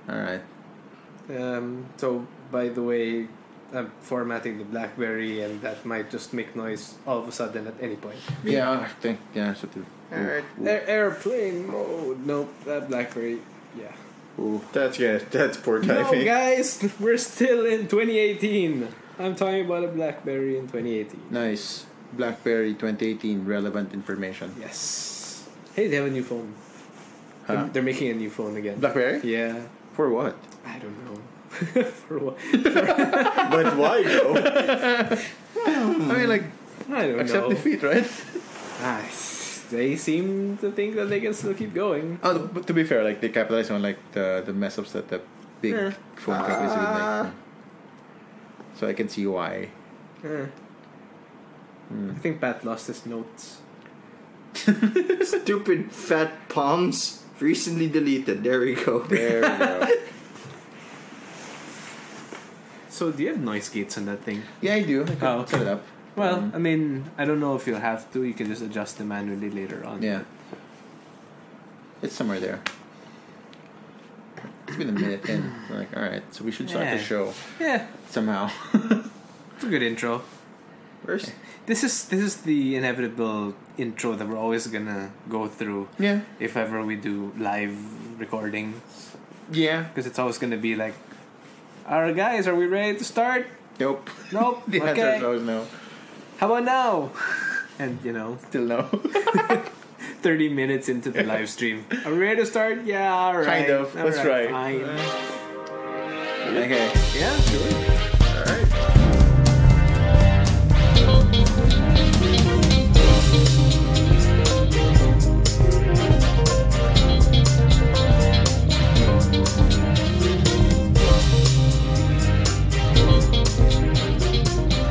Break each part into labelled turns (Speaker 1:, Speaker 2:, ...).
Speaker 1: All right.
Speaker 2: So, by the way, I'm formatting the BlackBerry, and that might just make noise all of a sudden at any point.
Speaker 1: Yeah, I think so too.
Speaker 2: Alright, airplane mode. Nope, that BlackBerry. Yeah.
Speaker 1: Ooh.
Speaker 3: That's poor typing.
Speaker 2: No, guys, we're still in 2018. I'm talking about a BlackBerry in 2018.
Speaker 1: Nice. BlackBerry 2018 relevant information.
Speaker 2: Yes. Hey, they have a new phone.
Speaker 1: Huh?
Speaker 2: They're making a new phone again.
Speaker 1: BlackBerry?
Speaker 2: Yeah.
Speaker 1: For what?
Speaker 2: I don't know. For what?
Speaker 3: But why though?
Speaker 1: I mean, like,
Speaker 2: I don't
Speaker 1: accept
Speaker 2: know.
Speaker 1: defeat, right?
Speaker 2: They seem to think that they can still keep going.
Speaker 1: Oh, but to be fair, like they capitalize on like the mess ups that the big phone companies would make. So I can see why.
Speaker 2: I think Pat lost his notes.
Speaker 3: Stupid fat palms recently deleted. There we go.
Speaker 1: There we go.
Speaker 2: So do you have noise gates on that thing?
Speaker 1: Yeah, I do. I can set it up.
Speaker 2: Well, I mean, I don't know if you'll have to. You can just adjust them manually later on.
Speaker 1: Yeah. It's somewhere there. It's been a minute in. We're like, alright, so we should start the show.
Speaker 2: Yeah.
Speaker 1: Somehow.
Speaker 2: It's a good intro. This is the inevitable intro that we're always gonna go through.
Speaker 1: Yeah.
Speaker 2: If ever we do live recordings.
Speaker 1: Yeah.
Speaker 2: Because it's always gonna be like, alright guys, are we ready to start?
Speaker 1: Nope.
Speaker 2: Nope.
Speaker 1: The
Speaker 2: Okay.
Speaker 1: answer is always no.
Speaker 2: How about now? And
Speaker 1: Still no.
Speaker 2: 30 minutes into the live stream. Are we ready to start? Yeah, alright.
Speaker 1: Kind of. Let's try.
Speaker 2: Fine.
Speaker 1: Okay.
Speaker 2: Yeah, sure.
Speaker 3: Alright.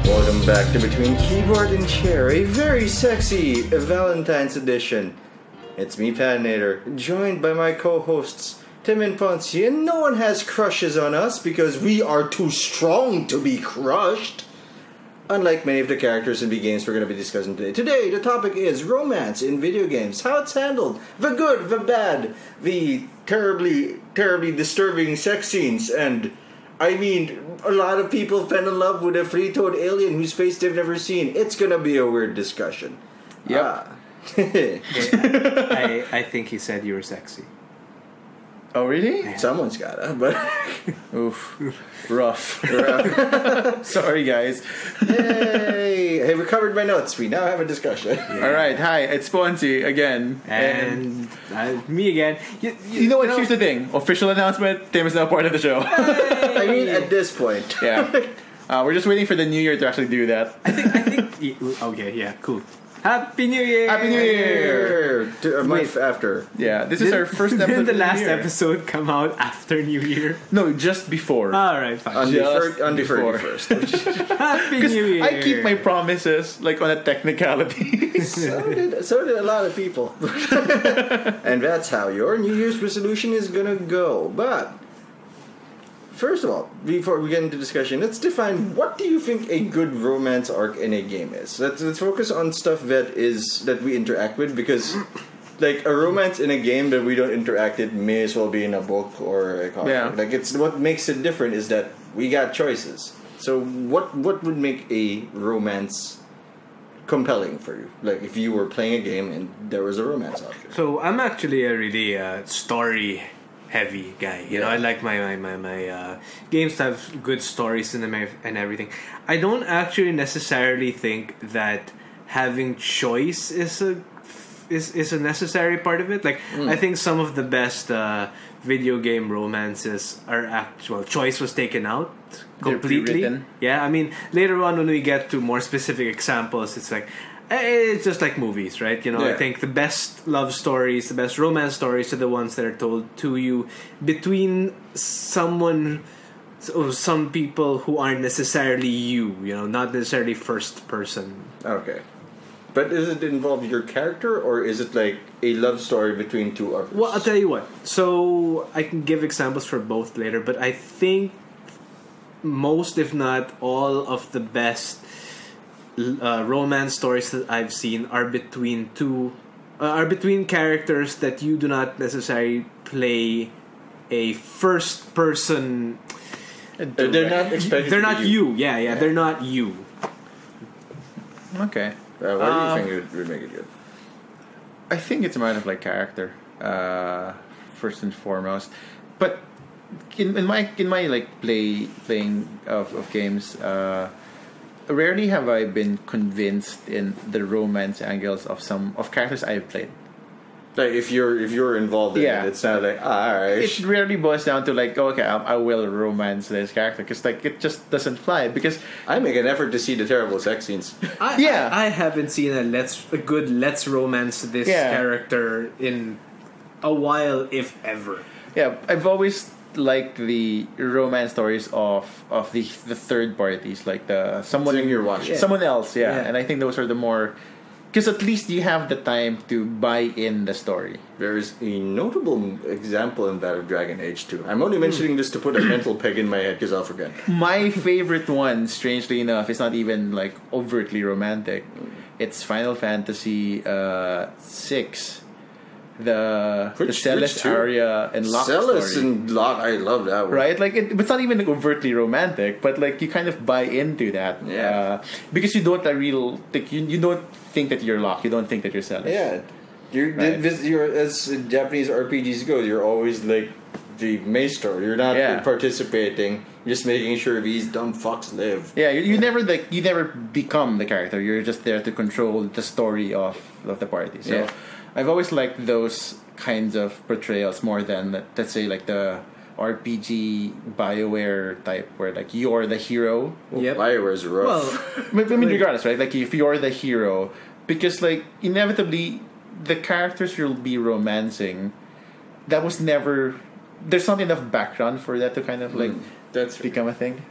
Speaker 3: Welcome back to Between Keyboard and Chair, a very sexy Valentine's edition. It's me, Patinator, joined by my co-hosts Tim and Ponzi, and no one has crushes on us because we are too strong to be crushed. Unlike many of the characters in the games we're going to be discussing today. Today, the topic is romance in video games. How it's handled. The good, the bad, the terribly, terribly disturbing sex scenes, and I mean, a lot of people fell in love with a three-toed alien whose face they've never seen. It's gonna be a weird discussion.
Speaker 1: Yep.
Speaker 2: I think he said you were sexy.
Speaker 1: Oh, really?
Speaker 3: Someone's gotta, but
Speaker 1: Oof. Rough. Sorry, guys.
Speaker 3: Hey, I recovered my notes. We now have a discussion.
Speaker 1: All right. Hi, it's Sponsi again.
Speaker 2: And me again.
Speaker 1: You know what? Here's the thing. Official announcement. Tim is now part of the show.
Speaker 3: I mean, at this point.
Speaker 1: Yeah. We're just waiting for the new year to actually do that.
Speaker 2: I think. Okay, yeah, cool. Happy New Year!
Speaker 1: Happy New Year!
Speaker 3: A month after.
Speaker 1: Yeah, this is our first episode.
Speaker 2: Did the last
Speaker 1: year.
Speaker 2: episode come out after New Year?
Speaker 1: No, just before.
Speaker 2: Alright, fine.
Speaker 3: On the
Speaker 1: Just
Speaker 3: 31st.
Speaker 2: Happy New Year!
Speaker 1: I keep my promises, like on a technicality.
Speaker 3: So did a lot of people. And that's how your New Year's resolution is gonna go. But first of all, before we get into discussion, let's define what do you think a good romance arc in a game is. Let's focus on stuff that we interact with, because like a romance in a game that we don't interact with may as well be in a book or a comic.
Speaker 1: Yeah.
Speaker 3: Like it's what makes it different is that we got choices. So what would make a romance compelling for you? Like if you were playing a game and there was a romance option.
Speaker 2: So I'm actually a really story heavy guy. You know, I like my games to have good stories in them and everything. I don't actually necessarily think that having choice is a necessary part of it. Like I think some of the best video game romances are actual choice was taken out completely. Yeah, I mean later on when we get to more specific examples, it's like it's just like movies, right? You know, I think the best love stories, the best romance stories are the ones that are told to you between someone or some people who aren't necessarily you know, not necessarily first person.
Speaker 3: Okay. But does it involve your character, or is it like a love story between two others?
Speaker 2: Well, I'll tell you what. So I can give examples for both later, but I think most, if not all, of the best romance stories that I've seen are between characters that you do not necessarily play a first person.
Speaker 3: They're not expected.
Speaker 2: They're
Speaker 3: to
Speaker 2: not
Speaker 3: be
Speaker 2: you. Yeah. They're not you.
Speaker 1: Okay.
Speaker 3: Why do you think it would make it good?
Speaker 1: I think it's a matter of like character, first and foremost. But in my like playing of games, rarely have I been convinced in the romance angles of characters I've played.
Speaker 3: Like if you're involved in it, it's not like alright.
Speaker 1: It rarely boils down to like, okay, I will romance this character because like it just doesn't fly. Because
Speaker 3: I make an effort to see the terrible sex scenes.
Speaker 2: I haven't seen a good let's romance this character in a while, if ever.
Speaker 1: Yeah, I've always liked the romance stories of the third parties, like someone
Speaker 3: you're watching,
Speaker 1: someone else. Yeah, and I think those are the more. Because at least you have the time to buy in the story.
Speaker 3: There is a notable example in that of Dragon Age 2. I'm only mentioning this to put a mental peg in my head because I'll forget.
Speaker 1: My favorite one, strangely enough, is not even like overtly romantic. It's Final Fantasy 6. The Celes area and Locke
Speaker 3: Celes
Speaker 1: story.
Speaker 3: and Locke, I love that one.
Speaker 1: Right? Like it's not even overtly romantic, but like you kind of buy into that.
Speaker 3: Yeah.
Speaker 1: Because you don't you don't think that you're Locke, you don't think that you're Celes.
Speaker 3: Yeah. You're as Japanese RPGs go, you're always like the maestro. You're not participating, you're just making sure these dumb fucks live.
Speaker 1: Yeah, you never become the character. You're just there to control the story of the party. So I've always liked those kinds of portrayals more than, let's say, like the RPG BioWare type, where like you're the hero.
Speaker 3: Yep. BioWare's rough.
Speaker 1: Well, I mean, regardless, right? Like if you're the hero, because like inevitably the characters you'll be romancing, that was never. There's not enough background for that to kind of like
Speaker 3: that's
Speaker 1: become a thing.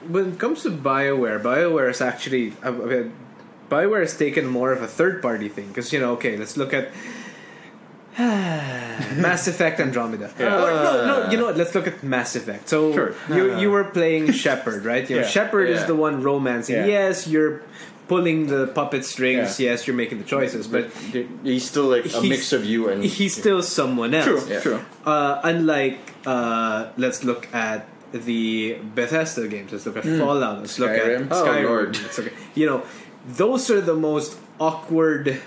Speaker 2: When it comes to BioWare is actually. BioWare has taken more of a third-party thing because let's look at Mass Effect Andromeda. No, you know what? Let's look at Mass Effect. So
Speaker 1: sure.
Speaker 2: You were playing Shepard, right? Shepard is the one romancing. Yeah. Yes, you're pulling the puppet strings. Yes, you're making the choices, but
Speaker 3: he's still like a mix of you and
Speaker 2: he's still someone else.
Speaker 1: True.
Speaker 2: Unlike, let's look at the Bethesda games. Let's look at Fallout. Let's look at Skyrim.
Speaker 3: Lord.
Speaker 2: Let's look at, those are the most awkward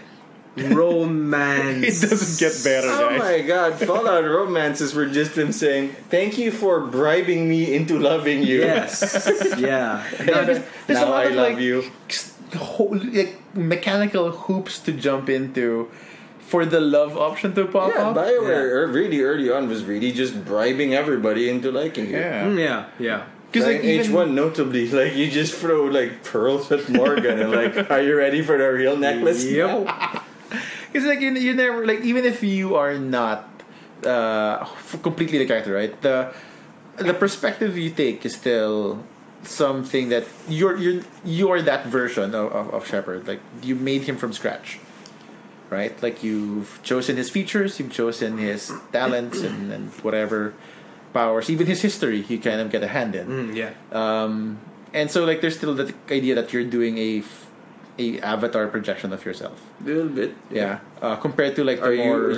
Speaker 2: romance.
Speaker 1: It doesn't get better, guys.
Speaker 3: Oh my god, Fallout romances were just them saying, thank you for bribing me into loving you.
Speaker 2: Yes. Yeah.
Speaker 1: There's
Speaker 3: now
Speaker 1: a lot
Speaker 3: I
Speaker 1: of
Speaker 3: love you.
Speaker 1: Mechanical hoops to jump into for the love option to pop up.
Speaker 3: BioWare really early on was really just bribing everybody into liking you.
Speaker 2: Yeah.
Speaker 3: Because like H1 notably, like you just throw like pearls at Morgan and like, are you ready for the real necklace?
Speaker 2: Yep.
Speaker 1: Because like you never like, even if you are not completely the character, right? The perspective you take is still something that you're that version of Shepard. Like you made him from scratch, right? Like you've chosen his features, you've chosen his talents and whatever powers, even his history, you kind of get a hand in. And so like there's still the idea that you're doing a avatar projection of yourself.
Speaker 3: A little bit.
Speaker 1: Yeah. Compared to like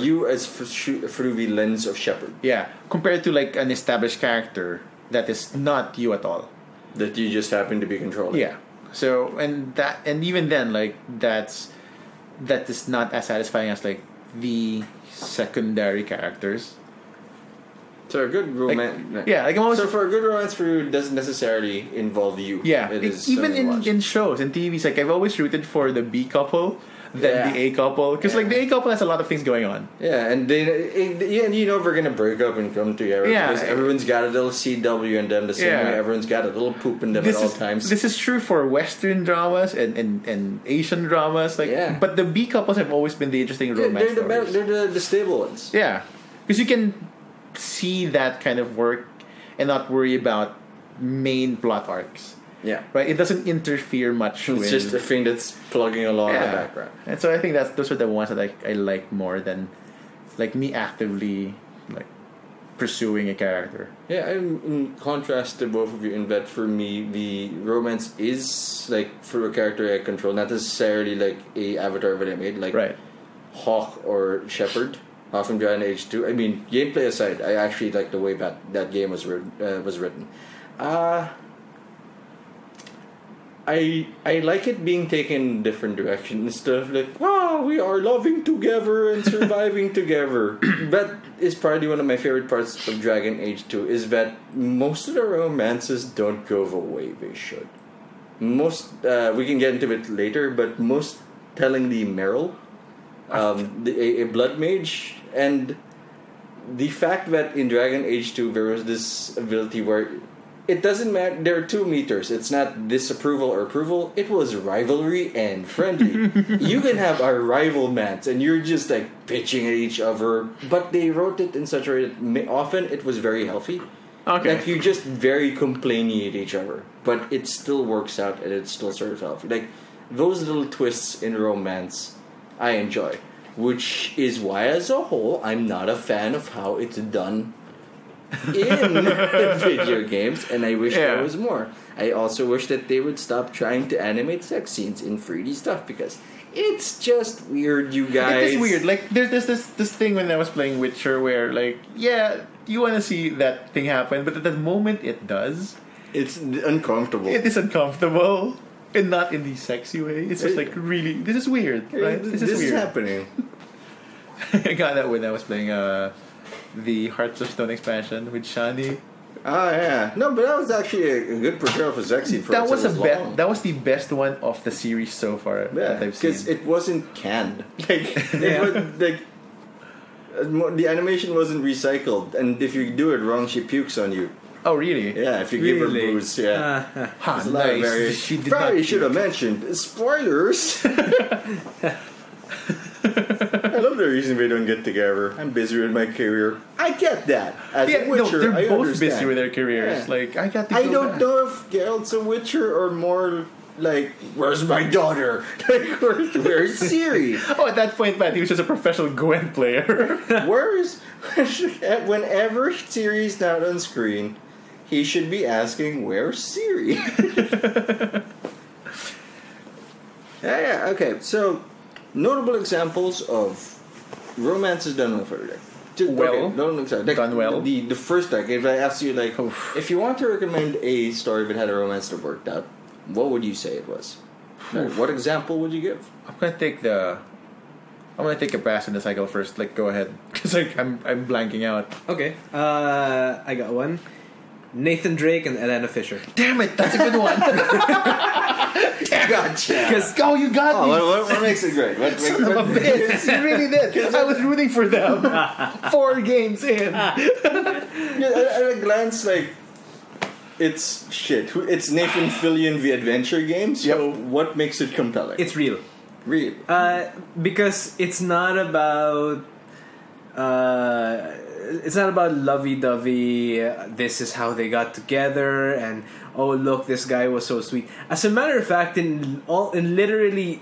Speaker 3: you as through the lens of Shepard.
Speaker 1: Yeah. Compared to like an established character that is not you at all.
Speaker 3: That you just happen to be controlling.
Speaker 1: Yeah. So and even then like that is not as satisfying as like the secondary characters.
Speaker 3: So a good romance,
Speaker 1: so
Speaker 3: for a good romance for you doesn't necessarily involve you.
Speaker 1: Yeah, even in shows and TVs, like I've always rooted for the B couple than the A couple, because like the A couple has a lot of things going on.
Speaker 3: Yeah, and we're gonna break up and come together. Yeah, because everyone's got a little CW in them the same way everyone's got a little poop in them at all times.
Speaker 1: This is true for Western dramas and Asian dramas, but the B couples have always been the interesting romance stories.
Speaker 3: They're the stable ones.
Speaker 1: Yeah, because you can see that kind of work and not worry about main plot arcs.
Speaker 3: Yeah.
Speaker 1: Right? It doesn't interfere much with...
Speaker 3: It's just a thing that's plugging along in the background.
Speaker 1: And so I think those are the ones that I like more than like me actively like pursuing a character.
Speaker 3: Yeah, in contrast to both of you in that for me the romance is like for a character I control, not necessarily like a avatar that I made, like Hawk or Shepard. from Dragon Age 2. I mean, gameplay aside, I actually like the way that game was written. I like it being taken in different directions instead of like, we are loving together and surviving together. That is probably one of my favorite parts of Dragon Age 2 is that most of the romances don't go the way they should. Most, we can get into it later, but most tellingly Meryl, a blood mage, and the fact that in Dragon Age 2 there was this ability where it doesn't matter. There are 2 meters. It's not disapproval or approval. It was rivalry and friendly. You can have a rival match, and you're just like pitching at each other. But they wrote it in such a way that often it was very healthy.
Speaker 1: Okay.
Speaker 3: Like you're just very complaining at each other, but it still works out and it's still sort of healthy. Like those little twists in romance, I enjoy. Which is why, as a whole, I'm not a fan of how it's done in video games, and I wish there was more. I also wish that they would stop trying to animate sex scenes in 3D stuff because it's just weird, you guys.
Speaker 1: It is weird. Like there's this thing when I was playing Witcher where like you want to see that thing happen, but at the moment it does,
Speaker 3: it's uncomfortable.
Speaker 1: It is uncomfortable, and not in the sexy way. It's just like really, this is weird, right? This is weird.
Speaker 3: Happening.
Speaker 1: I got that when I was playing the Hearts of Stone expansion with Shani.
Speaker 3: Oh yeah, no, but that was actually a good portrayal for sex scene.
Speaker 1: That was that was the best one of the series so far that I've seen.
Speaker 3: Because it wasn't canned. The animation wasn't recycled, and if you do it wrong, she pukes on you.
Speaker 1: Oh really?
Speaker 3: Yeah, if you give her booze,
Speaker 1: Nice.
Speaker 3: She probably should have mentioned spoilers. I love the reason they don't get together. I'm busy with my career. I get that. As a Witcher,
Speaker 1: they're
Speaker 3: I
Speaker 1: both
Speaker 3: understand.
Speaker 1: busy with their careers.
Speaker 3: Yeah.
Speaker 1: Like I
Speaker 3: don't know if Geralt's a Witcher or more like, where's my daughter? Like, where's Ciri?
Speaker 1: Oh, at that point, Matt, he was just a professional Gwen player.
Speaker 3: Whenever Ciri's not on screen, he should be asking, where's Ciri? Yeah, okay. So, notable examples of romances done well for the
Speaker 1: done well.
Speaker 3: The first deck, if I asked you, like, if you want to recommend a story that had a romance that worked out, what would you say it was? Like, what example would you give?
Speaker 1: I'm gonna take a pass in the cycle first. Like, go ahead, because like I'm blanking out.
Speaker 2: Okay, I got one. Nathan Drake and Elena Fisher.
Speaker 1: Damn it, that's a good one.
Speaker 3: Gotcha.
Speaker 1: You got me.
Speaker 3: What makes it great?
Speaker 1: Son of a bitch. You really did. I was rooting for them. 4 games in.
Speaker 3: At a glance, like, it's shit. It's Nathan Fillion the adventure game. So what makes it compelling?
Speaker 2: It's real.
Speaker 3: Real.
Speaker 2: Because it's not about. It's not about lovey-dovey. This is how they got together, and oh look, this guy was so sweet. As a matter of fact, in literally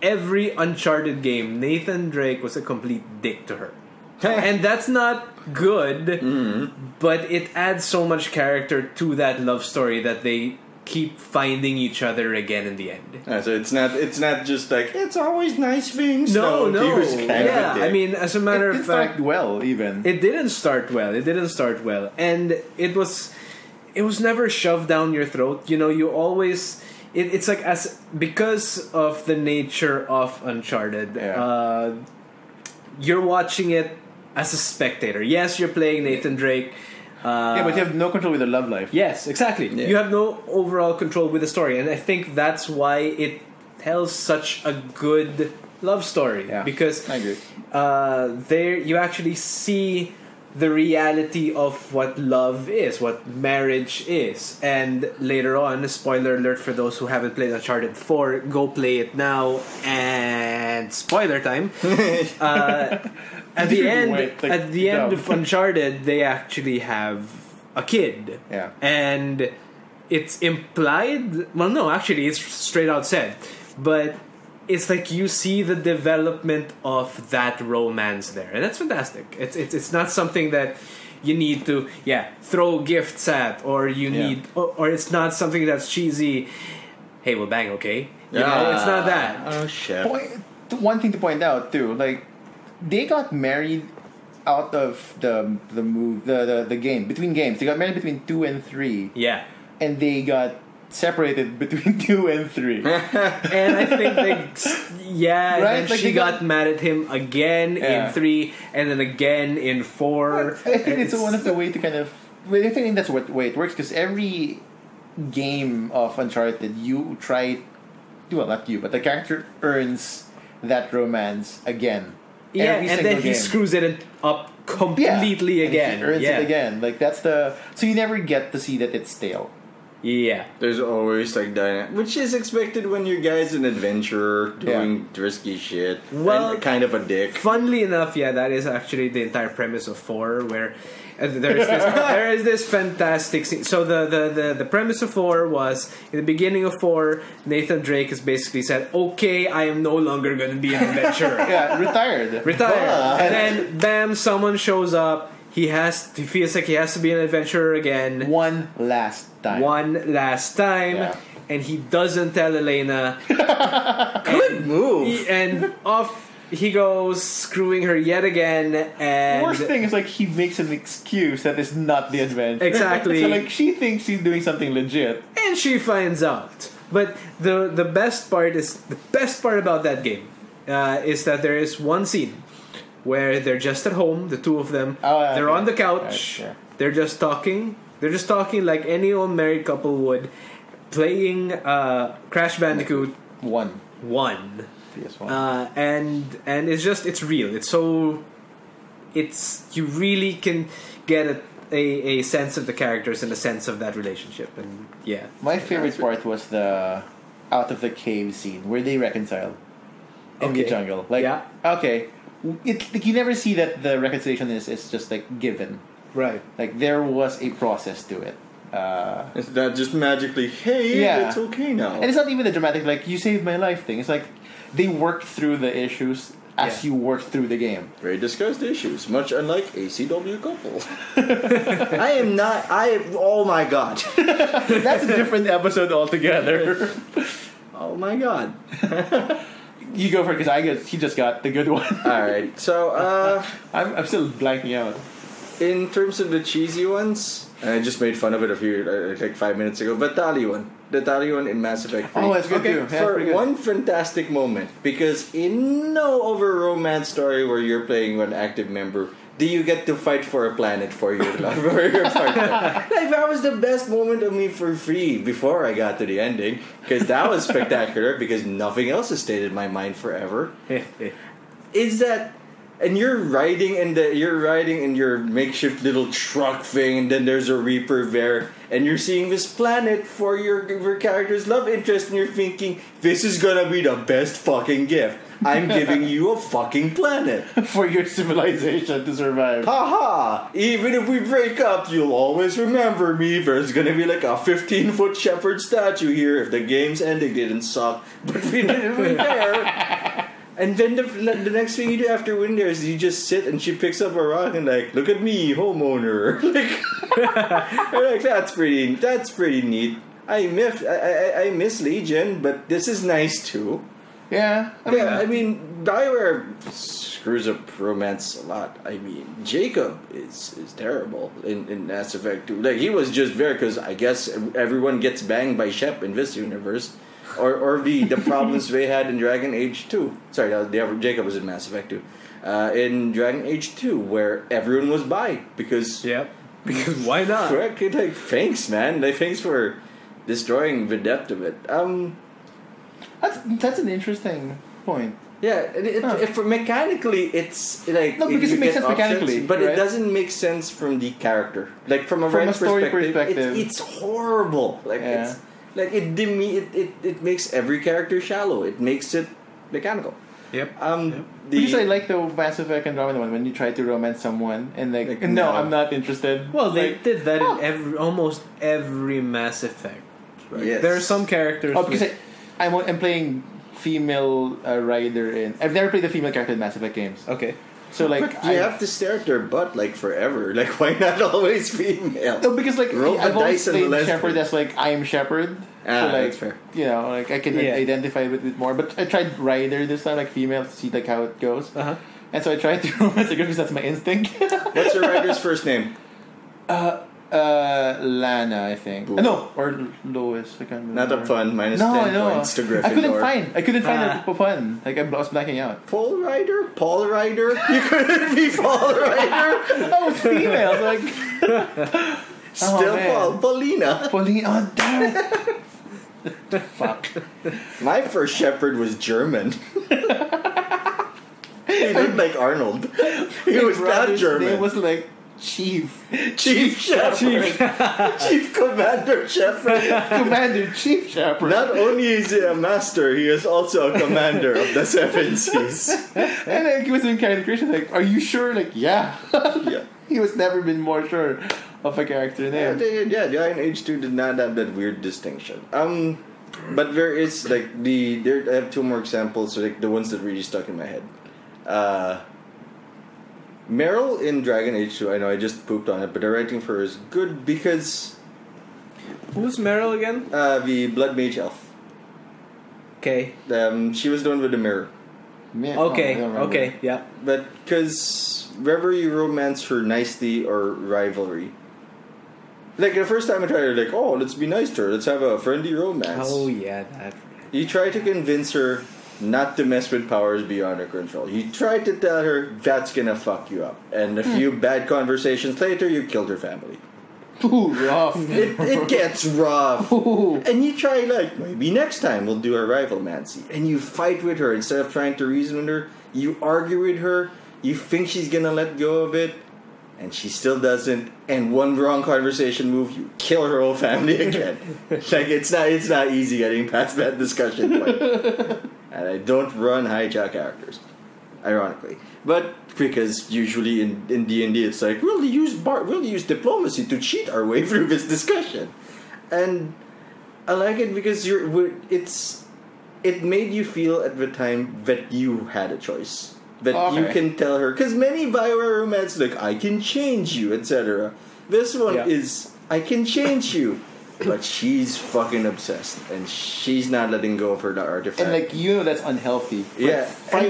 Speaker 2: every Uncharted game, Nathan Drake was a complete dick to her. And that's not good, but it adds so much character to that love story that they keep finding each other again in the end.
Speaker 3: So it's not just like it's always nice things.
Speaker 2: No.
Speaker 3: Yeah,
Speaker 2: I mean, as a matter of fact,
Speaker 1: it didn't start well.
Speaker 2: It didn't start well, and it was never shoved down your throat. You know, you always. It's like because of the nature of Uncharted, you're watching it as a spectator. Yes, you're playing Nathan Drake.
Speaker 1: But you have no control with the love life.
Speaker 2: Yes, exactly. Yeah. You have no overall control with the story, and I think that's why it tells such a good love story.
Speaker 1: Yeah,
Speaker 2: because
Speaker 1: I agree.
Speaker 2: There you actually see the reality of what love is, what marriage is, and later on, spoiler alert for those who haven't played Uncharted 4, go play it now. And spoiler time. At the end of Uncharted, they actually have a kid.
Speaker 1: Yeah.
Speaker 2: And it's implied. Well, no, actually, it's straight out said. But it's like you see the development of that romance there, and that's fantastic. It's not something that you need to throw gifts at, or you need, or it's not something that's cheesy. Hey, we'll bang, okay? You know, it's not that.
Speaker 3: Oh shit.
Speaker 1: One thing to point out too, like, they got married out of the game, between games. They got married between 2 and 3.
Speaker 2: Yeah.
Speaker 1: And they got separated between 2 and 3.
Speaker 2: And I think and
Speaker 1: Right?
Speaker 2: then she got mad at him again in 3 and then again in 4.
Speaker 1: I think it's one of the way to kind of... I think that's what way it works, because every game of Uncharted, you try... Well, not you, but the character earns that romance again.
Speaker 2: Yeah,
Speaker 1: every
Speaker 2: and then he
Speaker 1: game.
Speaker 2: screws it up completely again.
Speaker 1: And he earns it again. Like, that's the... So you never get to see that it's stale.
Speaker 2: Yeah.
Speaker 3: There's always like dynamic, which is expected when your guy's an adventurer doing risky shit.
Speaker 2: Well,
Speaker 3: and kind of a dick.
Speaker 2: Funnily enough, that is actually the entire premise of 4, where there is this fantastic scene. So the premise of 4 was, in the beginning of 4, Nathan Drake has basically said, "Okay, I am no longer going to be an adventurer."
Speaker 1: Retired.
Speaker 2: And then, bam, someone shows up. He feels like he has to be an adventurer again.
Speaker 1: One last time.
Speaker 2: Yeah. And he doesn't tell Elena.
Speaker 3: Good move.
Speaker 2: And off he goes, screwing her yet again. And
Speaker 1: the worst thing is, like, he makes an excuse that is not the adventure.
Speaker 2: Exactly.
Speaker 1: So, like, she thinks he's doing something legit,
Speaker 2: and she finds out. But the best part about that game is that there is one scene where they're just at home, the two of them. They're on the couch. Right, They're just talking. They're just talking like any old married couple would, playing Crash Bandicoot 1. PS1. And it's real. You really can get a sense of the characters and a sense of that relationship. And yeah,
Speaker 1: my favorite part was the out of the cave scene where they reconcile in the jungle. Like, you never see that the reconciliation is just like given.
Speaker 2: Right.
Speaker 1: Like, there was a process to it.
Speaker 3: It's not just magically, hey, it's okay now.
Speaker 1: And it's not even the dramatic, like, you saved my life thing. It's like they worked through the issues as you work through the game.
Speaker 3: Very discussed issues, much unlike ACW couple. Oh my god.
Speaker 1: That's a different episode altogether.
Speaker 3: Oh my god.
Speaker 1: You go for it, because he just got the good one.
Speaker 3: Alright, so,
Speaker 1: I'm still blanking out.
Speaker 3: In terms of the cheesy ones, and I just made fun of it like 5 minutes ago, but the Tali one in Mass Effect 3.
Speaker 1: Oh, that's good too.
Speaker 3: For one fantastic moment, because in no over-romance story where you're playing an active member, do you get to fight for a planet for your partner. Like, that was the best moment of me for free before I got to the ending, because that was spectacular, because nothing else has stayed in my mind forever. Is that... And you're riding in your makeshift little truck thing, and then there's a Reaper there, and you're seeing this planet for your character's love interest, and you're thinking, this is gonna be the best fucking gift. I'm giving you a fucking planet.
Speaker 1: For your civilization to survive.
Speaker 3: Haha! Even if we break up, you'll always remember me. There's gonna be like a 15-foot shepherd statue here if the game's ending didn't suck, but we didn't repair. And then the next thing you do after winning there is you just sit and she picks up a rock and like, look at me, homeowner. Like that's pretty neat. I miss Legion, but this is nice too.
Speaker 1: Yeah.
Speaker 3: I mean, BioWare screws up romance a lot. I mean, Jacob is terrible in Mass Effect 2. Like, he was just there because I guess everyone gets banged by Shep in this universe. Or the problems they had in Dragon Age 2. Sorry, Jacob was in Mass Effect 2. In Dragon Age 2, where everyone was bi. Because
Speaker 2: why not?
Speaker 3: Correct. Like, thanks, man. Like, thanks for destroying the depth of it.
Speaker 1: That's an interesting point.
Speaker 3: Yeah, if mechanically it's like...
Speaker 1: No, because it makes sense mechanically.
Speaker 3: But it doesn't make sense from the character. Like, from a story perspective. It's horrible. Like, it's... Like, it makes every character shallow. It makes it mechanical.
Speaker 2: Yep.
Speaker 1: Because I like the Mass Effect Andromeda one when you try to romance someone and like no, I'm not interested.
Speaker 2: Well, they did that in almost every Mass Effect. Right?
Speaker 3: Yes.
Speaker 2: There are some characters.
Speaker 1: Oh, because I'm playing female rider in. I've never played the female character in Mass Effect games.
Speaker 2: Okay.
Speaker 1: So like
Speaker 3: but you have to stare at their butt like forever. Like, why not always female?
Speaker 1: No, because like I've always played Shepard as like I'm Shepard. So like,
Speaker 3: that's fair.
Speaker 1: You know, like I can identify with it more. But I tried Ryder this time, like female, to see like how it goes. And so I tried to romance a girl because that's my instinct.
Speaker 3: What's your writer's first name?
Speaker 1: Lana, I think. No, or Lois. I can't remember.
Speaker 3: Not a pun. -10 points to Gryffindor.
Speaker 1: I couldn't find a pun. Like I was blacking out.
Speaker 3: Paul Ryder? You couldn't be Paul Ryder.
Speaker 1: Oh, it's female. So like
Speaker 3: Still Paulina.
Speaker 1: Oh, damn it. Fuck.
Speaker 3: My first shepherd was German. He looked like Arnold. He was not German.
Speaker 1: It was like Chief
Speaker 3: Shepherd. Chief Commander Shepherd.
Speaker 1: Commander Chief Shepherd.
Speaker 3: Not only is he a master, he is also a commander of the Seven Seas.
Speaker 1: And then he was in character creation, like, are you sure? Like, yeah.
Speaker 3: Yeah.
Speaker 1: He was never been more sure of a character name.
Speaker 3: Yeah, Dragon Age 2 did not have that weird distinction. But there is like I have two more examples, so like the ones that really stuck in my head. Meryl in Dragon Age 2, I know I just pooped on it, but the writing for her is good because...
Speaker 2: Who's Meryl again?
Speaker 3: The Blood Mage Elf.
Speaker 2: Okay.
Speaker 3: She was the one with the mirror.
Speaker 2: Okay, yeah.
Speaker 3: But because wherever you romance her nicely or rivalry... Like the first time I tried it, like, oh, let's be nice to her, let's have a friendly romance.
Speaker 2: Oh, yeah, that...
Speaker 3: You try to convince her not to mess with powers beyond her control. You try to tell her that's gonna fuck you up. And a few bad conversations later, you killed her family.
Speaker 1: Ooh, rough.
Speaker 3: It gets rough.
Speaker 1: Ooh.
Speaker 3: And you try like, maybe next time we'll do a rivalmancy. And you fight with her. Instead of trying to reason with her, you argue with her. You think she's gonna let go of it. And she still doesn't. And one wrong conversation move, you kill her whole family again. Like it's not easy getting past that discussion point. And I don't run hijack characters, ironically. But because usually in D&D it's like we'll use diplomacy to cheat our way through this discussion, and I like it because it made you feel at the time that you had a choice. That you can tell her, because many BioWare romance like I can change you, etc. This one is I can change you, but she's fucking obsessed and she's not letting go of her artifact.
Speaker 1: And like that's unhealthy.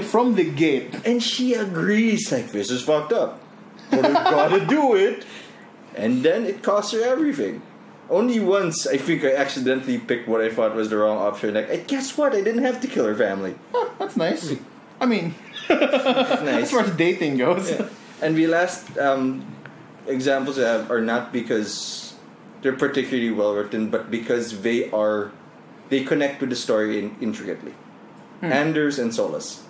Speaker 1: From the gate.
Speaker 3: And she agrees, like this is fucked up, but we gotta do it. And then it costs her everything. Only once I think I accidentally picked what I thought was the wrong option. Like, guess what? I didn't have to kill her family.
Speaker 1: Oh, that's nice. I mean,
Speaker 3: nice.
Speaker 1: As far as dating goes.
Speaker 3: Yeah. And the last examples I have are not because they're particularly well written, but because they connect with the story intricately. Anders and Solus.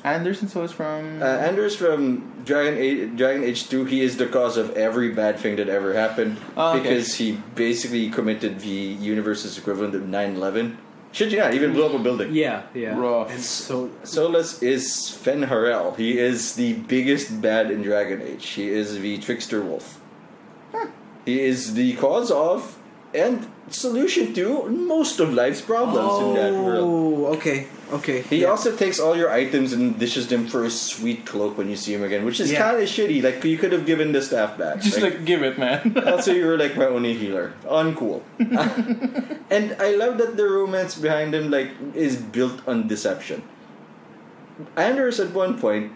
Speaker 1: Anders and Solus from
Speaker 3: Anders from Dragon Age 2. He is the cause of every bad thing that ever happened because he basically committed the universe's equivalent of 9/11. Should you not? Even blew up a building.
Speaker 2: Yeah.
Speaker 1: Rough.
Speaker 2: And
Speaker 3: Solus is Fen Harel. He is the biggest bad in Dragon Age. He is the trickster wolf. He is the cause of and solution to most of life's problems in that world.
Speaker 2: Oh, okay.
Speaker 3: He also takes all your items and dishes them for a sweet cloak when you see him again, which is kind of shitty. Like, you could have given the staff back.
Speaker 1: Just like give it, man.
Speaker 3: Also, you were like my only healer. Uncool. And I love that the romance behind him is built on deception. Anders at one point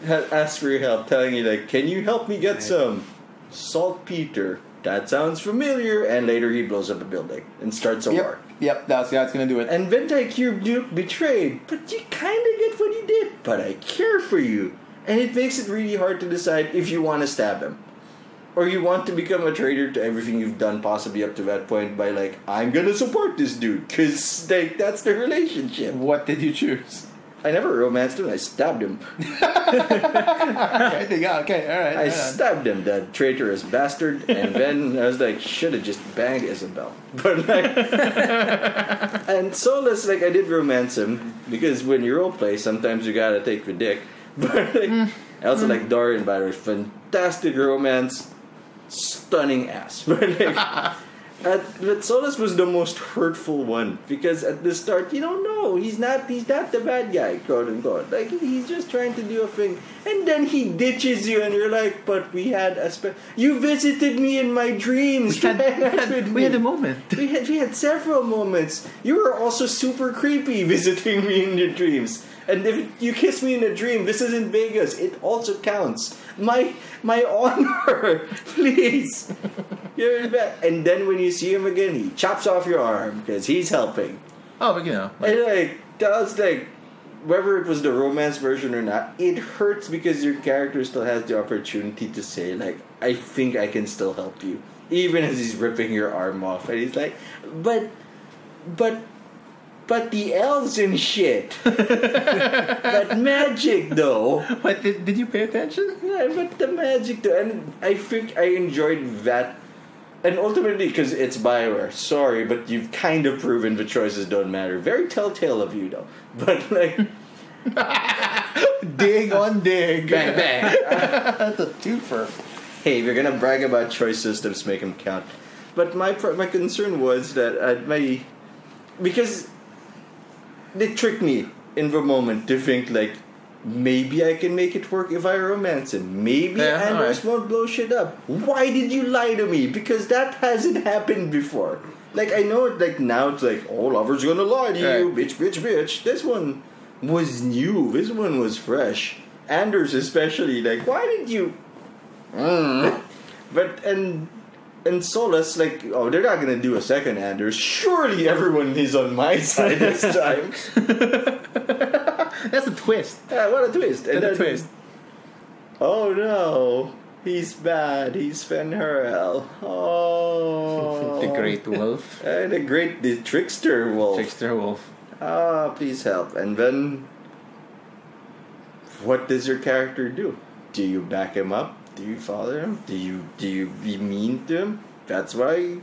Speaker 3: had asked for your help, telling you can you help me get some saltpeter? That sounds familiar. And later he blows up a building and starts a war.
Speaker 1: Yep, that's gonna do it.
Speaker 3: And Ventai Cube Duke betrayed, but you kind of get what he did. But I care for you. And it makes it really hard to decide if you want to stab him. Or you want to become a traitor to everything you've done possibly up to that point by I'm gonna support this dude. Because that's the relationship.
Speaker 1: What did you choose?
Speaker 3: I never romanced him, I stabbed him.
Speaker 1: Okay, alright.
Speaker 3: I stabbed him, that traitorous bastard, and then I was like, should have just banged Isabel. But and Solus, I did romance him, because when you roleplay, sometimes you gotta take the dick. But I also like Dorian, by the way, fantastic romance, stunning ass. But Solus was the most hurtful one because at the start you don't know he's not the bad guy, quote unquote. He's just trying to do a thing, and then he ditches you, and you're like, "But we had you visited me in my dreams.
Speaker 1: We had a moment.
Speaker 3: We had several moments. You were also super creepy visiting me in your dreams." And if you kiss me in a dream, this isn't Vegas. It also counts. My honor, please. You're in bed. And then when you see him again, he chops off your arm because he's helping.
Speaker 1: Oh, but you know.
Speaker 3: And that's whether it was the romance version or not, it hurts because your character still has the opportunity to say, like, I think I can still help you. Even as he's ripping your arm off. And he's like, but the elves and shit. But magic, though.
Speaker 1: But did you pay attention?
Speaker 3: Yeah, but the magic, though. And I think I enjoyed that. And ultimately, because it's Bioware, sorry, but you've kind of proven the choices don't matter. Very telltale of you, though. But, like...
Speaker 1: dig on dig.
Speaker 3: Bang, bang.
Speaker 1: That's a twofer.
Speaker 3: Hey, if you're gonna brag about choice systems, make them count. But my concern was that because they tricked me in the moment to think, like, maybe I can make it work if I romance him. Maybe Anders won't blow shit up. Why did you lie to me? Because that hasn't happened before. Like, I know it, like, now it's like, oh, lover's gonna lie to you, bitch. This one was new. This one was fresh. Anders especially, like, why did you... But, and Solus, like, oh, they're not gonna do a second Anders. Surely everyone is on my side this time.
Speaker 1: That's a twist.
Speaker 3: Yeah, what a twist.
Speaker 1: That's a twist.
Speaker 3: Oh no, he's bad. He's Fenrirel. Oh.
Speaker 1: The Great Wolf.
Speaker 3: The Trickster Wolf.
Speaker 1: Trickster Wolf.
Speaker 3: Ah, please help. And then, what does your character do? Do you back him up? Do you follow him? Do you be mean to him? That's why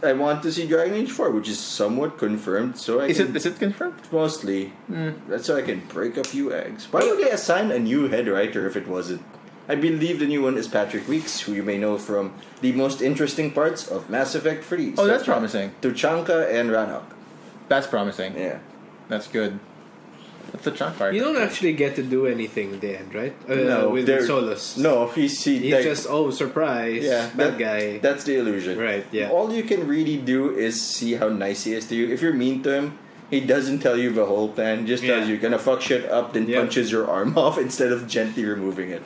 Speaker 3: I want to see Dragon Age 4, which is somewhat confirmed. So is
Speaker 1: it confirmed?
Speaker 3: Mostly. That's so I can break a few eggs. Why would they assign a new head writer if it wasn't? I believe the new one is Patrick Weeks, who you may know from the most interesting parts of Mass Effect 3.
Speaker 1: Oh, that's promising.
Speaker 3: Tuchanka and Ranok.
Speaker 1: That's promising.
Speaker 3: Yeah.
Speaker 1: That's good. That's the chunk part.
Speaker 2: You don't actually get to do anything in the end, right?
Speaker 3: No,
Speaker 2: with Solus.
Speaker 3: No, he's like,
Speaker 2: just, surprise, bad guy.
Speaker 3: That's the illusion.
Speaker 2: Right, yeah.
Speaker 3: All you can really do is see how nice he is to you. If you're mean to him, he doesn't tell you the whole plan. He just tells you, you're gonna fuck shit up, then punches your arm off instead of gently removing it.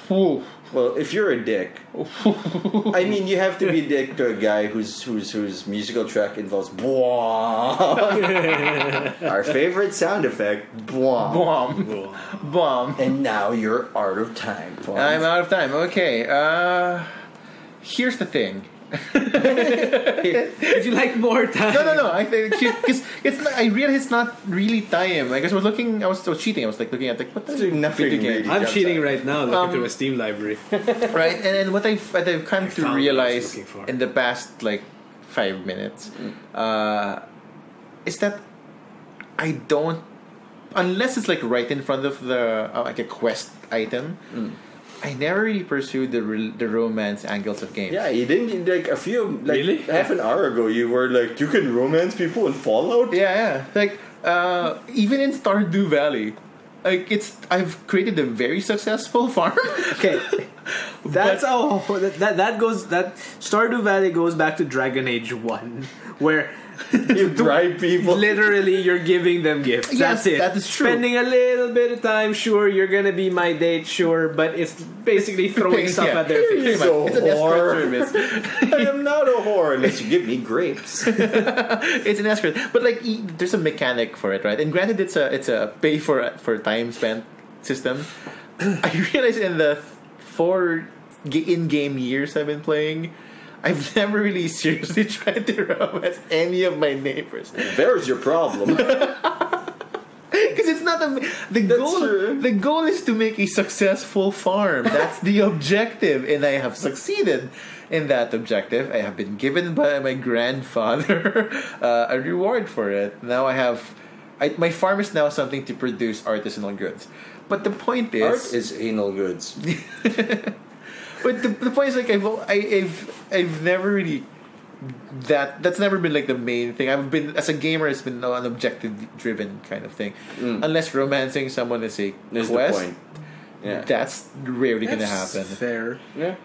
Speaker 1: Ooh.
Speaker 3: Well, if you're a dick, I mean, you have to be a dick to a guy whose musical track involves "bwom." Our favorite sound effect, "bwom."
Speaker 1: Bwom. Bwom.
Speaker 3: And now you're out of time. Bwom.
Speaker 1: I'm out of time. Okay. Here's the thing.
Speaker 2: Would you like more time?
Speaker 1: No. I think because I realized it's not really time. I guess I was cheating. I was like looking at what the
Speaker 3: nothing really
Speaker 2: I'm cheating right now, looking through a Steam library.
Speaker 1: Right, and what I've come to realize in the past like 5 minutes is that I don't, unless it's like right in front of the like a quest item. I never really pursued the romance angles of games.
Speaker 3: Yeah, you didn't really? Half an hour ago. You were like, you can romance people in Fallout.
Speaker 1: Yeah. Like even in Stardew Valley, like I've created a very successful farm.
Speaker 2: Okay, that Stardew Valley goes back to Dragon Age 1, where.
Speaker 3: You bribe people.
Speaker 2: Literally, you're giving them gifts.
Speaker 1: Yes,
Speaker 2: that's it.
Speaker 1: That is true.
Speaker 2: Spending a little bit of time, sure, you're gonna be my date, sure, but it's basically throwing stuff at their face.
Speaker 3: It's an escort service. I am not a whore unless you give me grapes.
Speaker 1: It's an escort, but like there's a mechanic for it, right? And granted, it's a pay for time spent system. I realized in the 4 in-game years I've been playing, I've never really seriously tried to romance any of my neighbors.
Speaker 3: There's your problem.
Speaker 1: Because it's not the goal. True. The goal is to make a successful farm. That's the objective, and I have succeeded in that objective. I have been given by my grandfather a reward for it. Now my farm is now something to produce artisanal goods. But the point is,
Speaker 3: art is anal goods.
Speaker 1: But the point is, like, I've never really that's never been like the main thing. I've been, as a gamer, it's been an objective driven kind of thing. Unless romancing someone is a quest,
Speaker 3: the point. Yeah,
Speaker 1: that's rarely gonna happen.
Speaker 2: Fair.
Speaker 3: Yeah.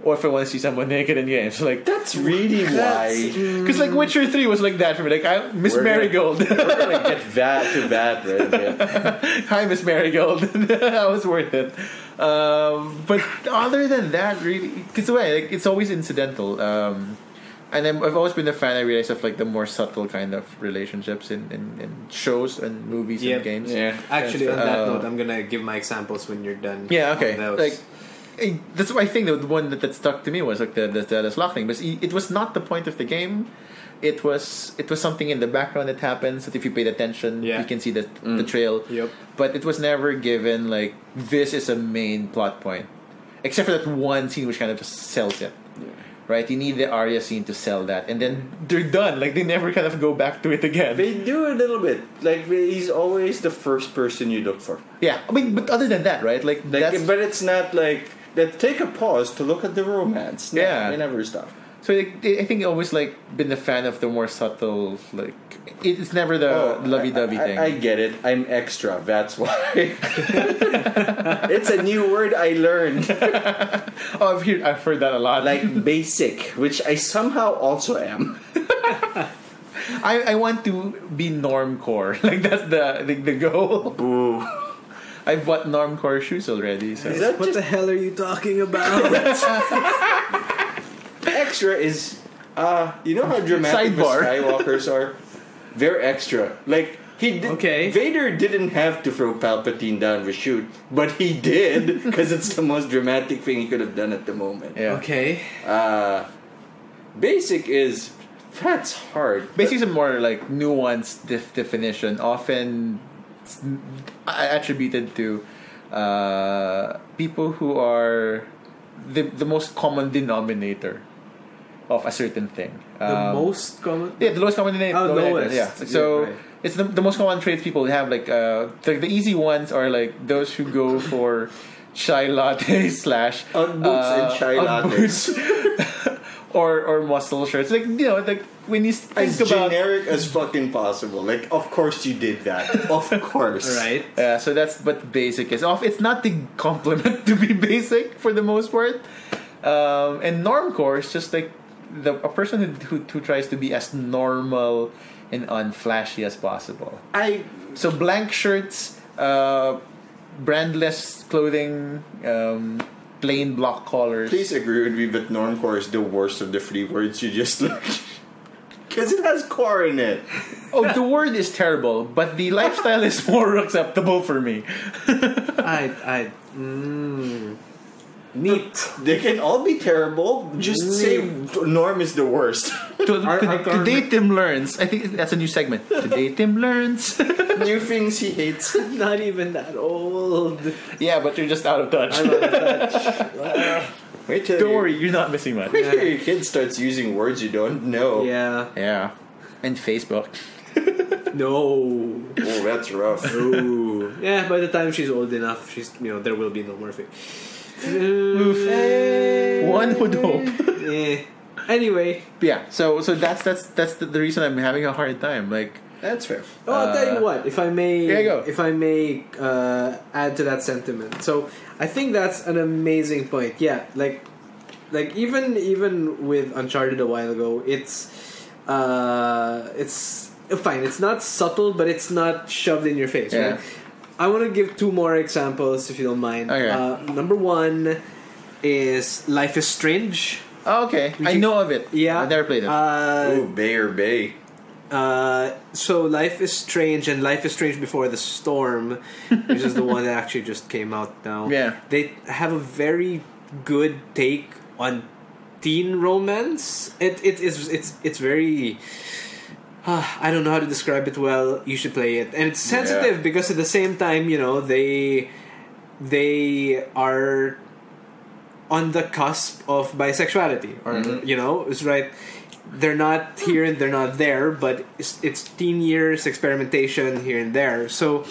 Speaker 1: or if I want to see someone naked in games. Like
Speaker 3: That's really why.
Speaker 1: because like Witcher 3 was like that for me. Like I Miss Marigold.
Speaker 3: We're gonna get that right? Yeah.
Speaker 1: Hi, Miss Marigold. That was worth it. But other than that, really, because like it's always incidental. And I've always been a fan. I realize of like the more subtle kind of relationships in shows and movies and games.
Speaker 3: Yeah.
Speaker 2: Actually, on that note, I'm gonna give my examples when you're done.
Speaker 1: Yeah. Okay.
Speaker 2: on those.
Speaker 1: Like. That's why I think the one that stuck to me was like the lock thing. But it was not the point of the game. It was something in the background that happens that if you paid attention, you can see the trail.
Speaker 2: Yep.
Speaker 1: But it was never given like this is a main plot point, except for that one scene which kind of just sells it. Yeah. Right, you need the Arya scene to sell that, and then they're done. Like they never kind of go back to it again.
Speaker 3: They do a little bit. Like he's always the first person you look for.
Speaker 1: Yeah, I mean, but other than that, right? Like that's,
Speaker 3: but it's not like that. Take a pause to look at the romance. No, they never stop.
Speaker 1: So like, I think I always like been a fan of the more subtle. Like it's never the lovey-dovey thing.
Speaker 3: I get it. I'm extra. That's why. It's a new word I learned.
Speaker 1: I've heard that a lot.
Speaker 3: Like basic, which I somehow also am.
Speaker 1: I want to be normcore. Like that's the goal.
Speaker 3: Ooh.
Speaker 1: I've bought normcore shoes already. So
Speaker 2: What the hell are you talking about?
Speaker 3: Extra is, you know how dramatic the Skywalkers are? They're extra. Like, Vader didn't have to throw Palpatine down the chute, but he did, because it's the most dramatic thing he could have done at the moment.
Speaker 1: Yeah.
Speaker 2: Okay.
Speaker 3: Basic is, that's hard.
Speaker 1: Basic is a more like nuanced definition, often attributed to people who are the most common denominator of a certain thing.
Speaker 2: The most common?
Speaker 1: Yeah, the lowest common denominator.
Speaker 2: Lowest.
Speaker 1: Yeah. So it's the most common traits people have. Like the easy ones are like those who go for chai latte /
Speaker 3: boots and chai lattes.
Speaker 1: or muscle shirts. Like like when you think
Speaker 3: as
Speaker 1: about
Speaker 3: generic as fucking possible. Like, of course you did that. Of course.
Speaker 2: Right.
Speaker 1: Yeah. So that's what basic is. It's not the compliment to be basic for the most part. And normcore is just like a person who tries to be as normal and unflashy as possible. So blank shirts, brandless clothing, plain block collars.
Speaker 3: Please agree with me that normcore is the worst of the three words you just looked. Because it has core in it.
Speaker 1: Oh, the word is terrible, but the lifestyle is more acceptable for me.
Speaker 2: Neat.
Speaker 3: They can all be terrible. Just say norm is the worst.
Speaker 1: Today Tim learns. I think that's a new segment. Today Tim learns.
Speaker 3: New things he hates.
Speaker 2: Not even that old.
Speaker 1: Yeah, but you're just out of touch.
Speaker 2: I'm out of touch.
Speaker 3: Wait till
Speaker 1: Don't worry, you're not missing much.
Speaker 3: Wait till your kid starts using words you don't know.
Speaker 2: Yeah.
Speaker 1: Yeah. And Facebook.
Speaker 2: No.
Speaker 3: Oh, that's rough.
Speaker 2: Ooh. Yeah, by the time she's old enough, there will be no more fake.
Speaker 1: One would hope.
Speaker 2: Anyway.
Speaker 1: Yeah, so that's the reason I'm having a hard time. Like,
Speaker 3: that's fair.
Speaker 2: Oh, I'll tell you what. If I may,
Speaker 1: there you go.
Speaker 2: If I may add to that sentiment. So I think that's an amazing point. Yeah, like even with Uncharted a while ago, it's fine. It's not subtle, but it's not shoved in your face.
Speaker 1: Yeah.
Speaker 2: Right? I want to give two more examples, if you don't mind.
Speaker 1: Okay.
Speaker 2: Number one is Life is Strange.
Speaker 1: Oh, okay. I know of it.
Speaker 2: Yeah.
Speaker 1: I've never played it.
Speaker 3: Ooh, Bay or Bay.
Speaker 2: So Life is Strange and Life is Strange Before the Storm, which is the one that actually just came out now.
Speaker 1: Yeah.
Speaker 2: They have a very good take on teen romance. It's very... I don't know how to describe it well. You should play it. And it's sensitive because at the same time, they are on the cusp of bisexuality. Or, it's right. They're not here and they're not there, but it's teen years, experimentation here and there. So,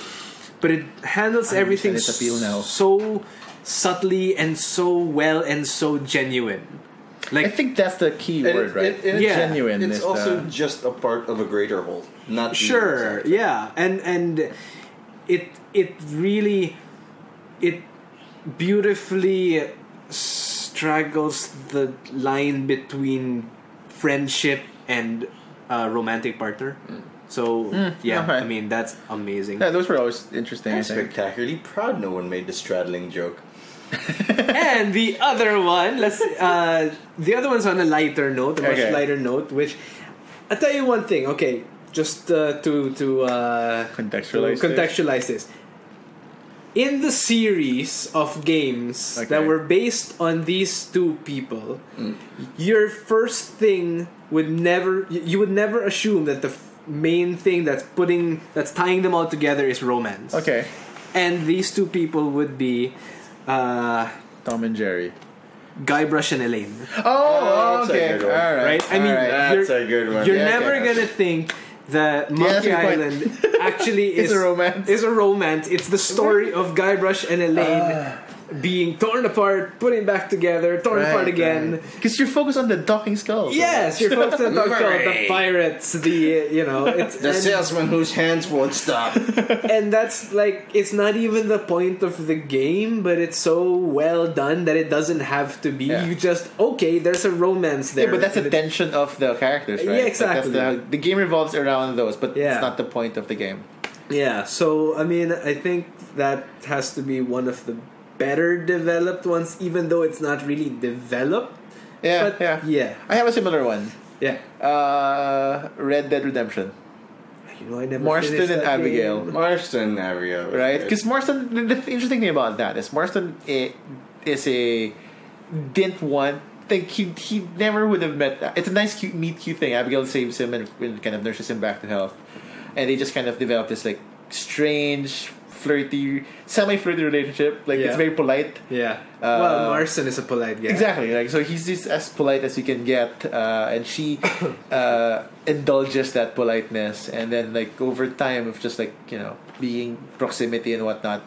Speaker 2: but it handles everything
Speaker 1: its appeal now.
Speaker 2: so subtly and so well and so genuine. Like,
Speaker 1: I think that's the key word, right? Genuine.
Speaker 3: It's also just a part of a greater whole, not
Speaker 2: sure. Yeah, and it really beautifully straggles the line between friendship and romantic partner. So
Speaker 1: okay.
Speaker 2: I mean that's amazing.
Speaker 1: Yeah, those were always interesting.
Speaker 3: I'm
Speaker 1: I think.
Speaker 3: spectacularly proud no one made the straddling joke.
Speaker 2: And the other one, the other one's on a lighter note, a much lighter note. Which I'll tell you one thing. Okay, just to contextualize this. In the series of games that were based on these two people, your first thing would never assume that the main thing that's tying them all together is romance.
Speaker 1: Okay.
Speaker 2: And these two people would be
Speaker 1: Tom and Jerry.
Speaker 2: Guybrush and Elaine.
Speaker 1: Oh,
Speaker 3: that's a
Speaker 1: okay.
Speaker 3: good one.
Speaker 1: All right.
Speaker 2: Right? I mean,
Speaker 3: That's a good one.
Speaker 2: You're never gonna think that Monkey Island actually is
Speaker 1: a romance.
Speaker 2: Is a romance. It's the story of Guybrush and Elaine being torn apart, putting back together, torn apart again.
Speaker 1: Because you're focused on the talking skulls.
Speaker 2: Yes, you're focused on the pirates, it's
Speaker 3: The salesman whose hands won't stop.
Speaker 2: and that's like, it's not even the point of the game, but it's so well done that it doesn't have to be.
Speaker 1: Yeah.
Speaker 2: You just, there's a romance there.
Speaker 1: Yeah, but that's the tension of the characters, right?
Speaker 2: Yeah, exactly.
Speaker 1: Like the game revolves around those, but it's not the point of the game.
Speaker 2: Yeah, so I mean, I think that has to be one of the better developed ones, even though it's not really developed.
Speaker 1: Yeah,
Speaker 2: but
Speaker 1: yeah. I have a similar one.
Speaker 2: Yeah.
Speaker 1: Red Dead Redemption.
Speaker 2: I never
Speaker 1: Marston
Speaker 2: finished
Speaker 1: and
Speaker 2: that
Speaker 1: Abigail.
Speaker 2: game.
Speaker 3: Marston and Abigail.
Speaker 1: Right? Because Marston, the interesting thing about that is Marston didn't want. Like he never would have met. It's a nice, cute, meet cute thing. Abigail saves him and kind of nurses him back to health, and they just kind of develop this like strange, flirty, semi-flirty relationship. Like it's very polite.
Speaker 2: Yeah. Well, Marston is a polite guy.
Speaker 1: Exactly. Like so, he's just as polite as you can get, and she indulges that politeness, and then like over time of just like being proximity and whatnot.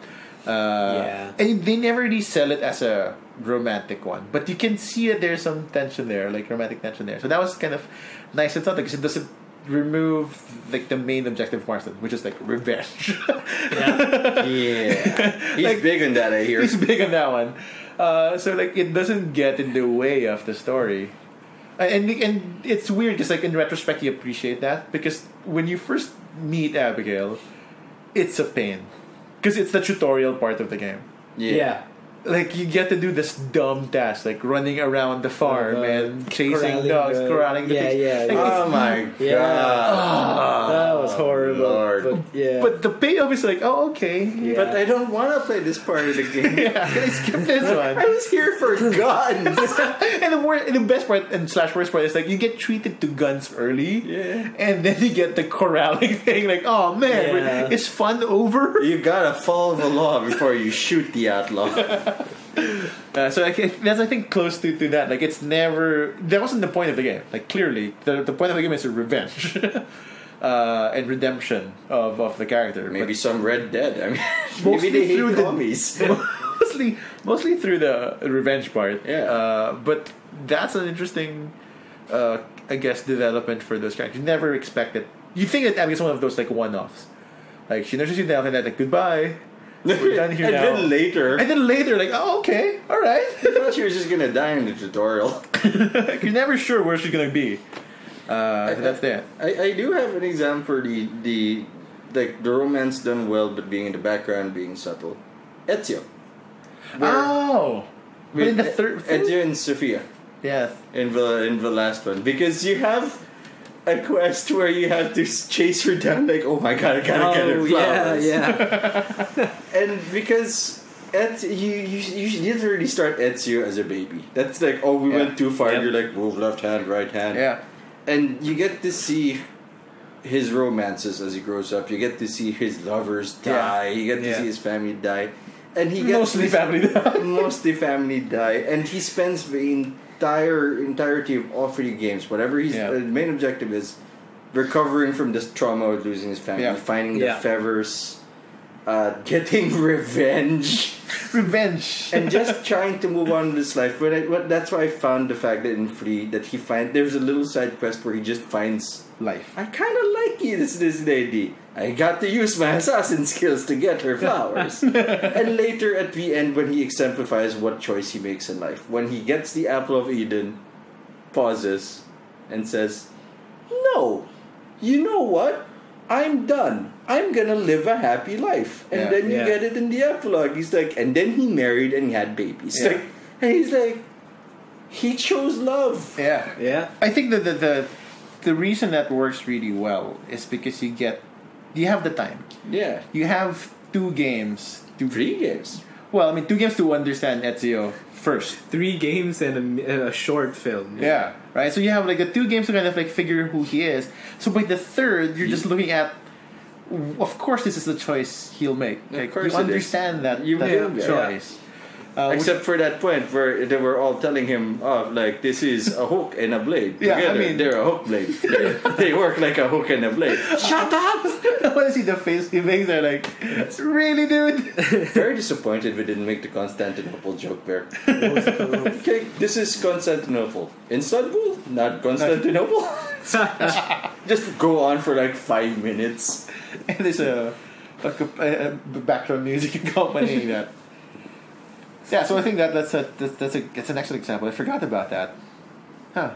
Speaker 1: And they never really sell it as a romantic one, but you can see that there's some tension there, like romantic tension there. So that was kind of nice and something because it doesn't remove like the main objective of Marston, which is like revenge.
Speaker 3: He's like, big on that. I hear
Speaker 1: he's big on that one. So like it doesn't get in the way of the story, and it's weird because like in retrospect you appreciate that because when you first meet Abigail, it's a pain because it's the tutorial part of the game.
Speaker 2: Yeah.
Speaker 1: Like you get to do this dumb task, like running around the farm and chasing dogs, corralling the pigs. Like,
Speaker 3: oh my god,
Speaker 2: that was horrible.
Speaker 3: Lord.
Speaker 1: But the payoff is like, oh okay,
Speaker 3: but I don't want to play this part of the game.
Speaker 1: Can I skip this one?
Speaker 3: I was here for guns.
Speaker 1: And the best part and / worst part is like you get treated to guns early, and then you get the corralling thing. Like, oh man, is fun over?
Speaker 3: You gotta follow the law before you shoot the outlaw.
Speaker 1: So that's I think close to that. Like it's never that wasn't the point of the game. Like clearly the point of the game is revenge and redemption of the character.
Speaker 3: Maybe some Red Dead. I mean,
Speaker 1: mostly
Speaker 3: maybe they
Speaker 1: through
Speaker 3: hate commies.
Speaker 1: mostly through the revenge part.
Speaker 3: Yeah.
Speaker 1: But that's an interesting, I guess, development for those characters. You never expect it. You think that Abby's one of those like one-offs. Like she nurses you down and then like goodbye. We're done here now.
Speaker 3: And then later,
Speaker 1: like, oh, okay, all right.
Speaker 3: I thought she was just gonna die in the tutorial.
Speaker 1: You're never sure where she's gonna be. So that's that.
Speaker 3: I do have an example for the romance done well, but being in the background, being subtle. Ezio.
Speaker 1: But in the third,
Speaker 3: Ezio and Sophia.
Speaker 1: Yes.
Speaker 3: In the last one, because you have a quest where you have to chase her down, like, oh my god, I gotta get her flowers.
Speaker 2: Yeah.
Speaker 3: And because you literally start Ezio as a baby. That's like, oh, we went too far. You're like, move left hand, right hand.
Speaker 1: Yeah.
Speaker 3: And you get to see his romances as he grows up. You get to see his lovers die. You get to see his family die. And he gets
Speaker 1: mostly
Speaker 3: family die. And he spends the entirety of all 3 games, whatever his main objective is, recovering from this trauma of losing his family, finding the feathers, getting revenge.
Speaker 1: Revenge.
Speaker 3: And just trying to move on with his life. That's why I found the fact that in Free that there's a little side quest where he just finds
Speaker 1: Life.
Speaker 3: I kind of like you, this lady. I got to use my assassin skills to get her flowers. And later at the end, when he exemplifies what choice he makes in life, when he gets the Apple of Eden, pauses and says, "No, you know what? I'm done. I'm gonna live a happy life." And then you get it in the epilogue. He's like, and then he married and he had babies.
Speaker 1: Yeah.
Speaker 3: Like, and he's like, he chose love.
Speaker 1: Yeah.
Speaker 2: Yeah.
Speaker 1: I think that the reason that works really well is because you have the time.
Speaker 3: Yeah.
Speaker 1: You have 2 games.
Speaker 3: 3 games.
Speaker 1: Well, I mean, 2 games to understand Ezio first.
Speaker 2: 3 games and a short film.
Speaker 1: Yeah, right? So you have like the 2 games to kind of like figure who he is. So by the third, you're just looking at, of course, this is the choice he'll make. Like,
Speaker 3: course
Speaker 1: you understand that choice.
Speaker 3: Except for that point where they were all telling him, like, this is a hook and a blade.
Speaker 1: Yeah,
Speaker 3: Together,
Speaker 1: I mean,
Speaker 3: they're a hook blade. They work like a hook and a blade. Shut up!
Speaker 1: I want to see the face he makes. They're like, really, dude?
Speaker 3: Very disappointed we didn't make the Constantinople joke there. Okay, this is Constantinople. Istanbul? Not Constantinople? Just go on for like 5 minutes.
Speaker 1: And there's a background music accompanying that. Yeah, so I think that's an excellent example. I forgot about that. Huh.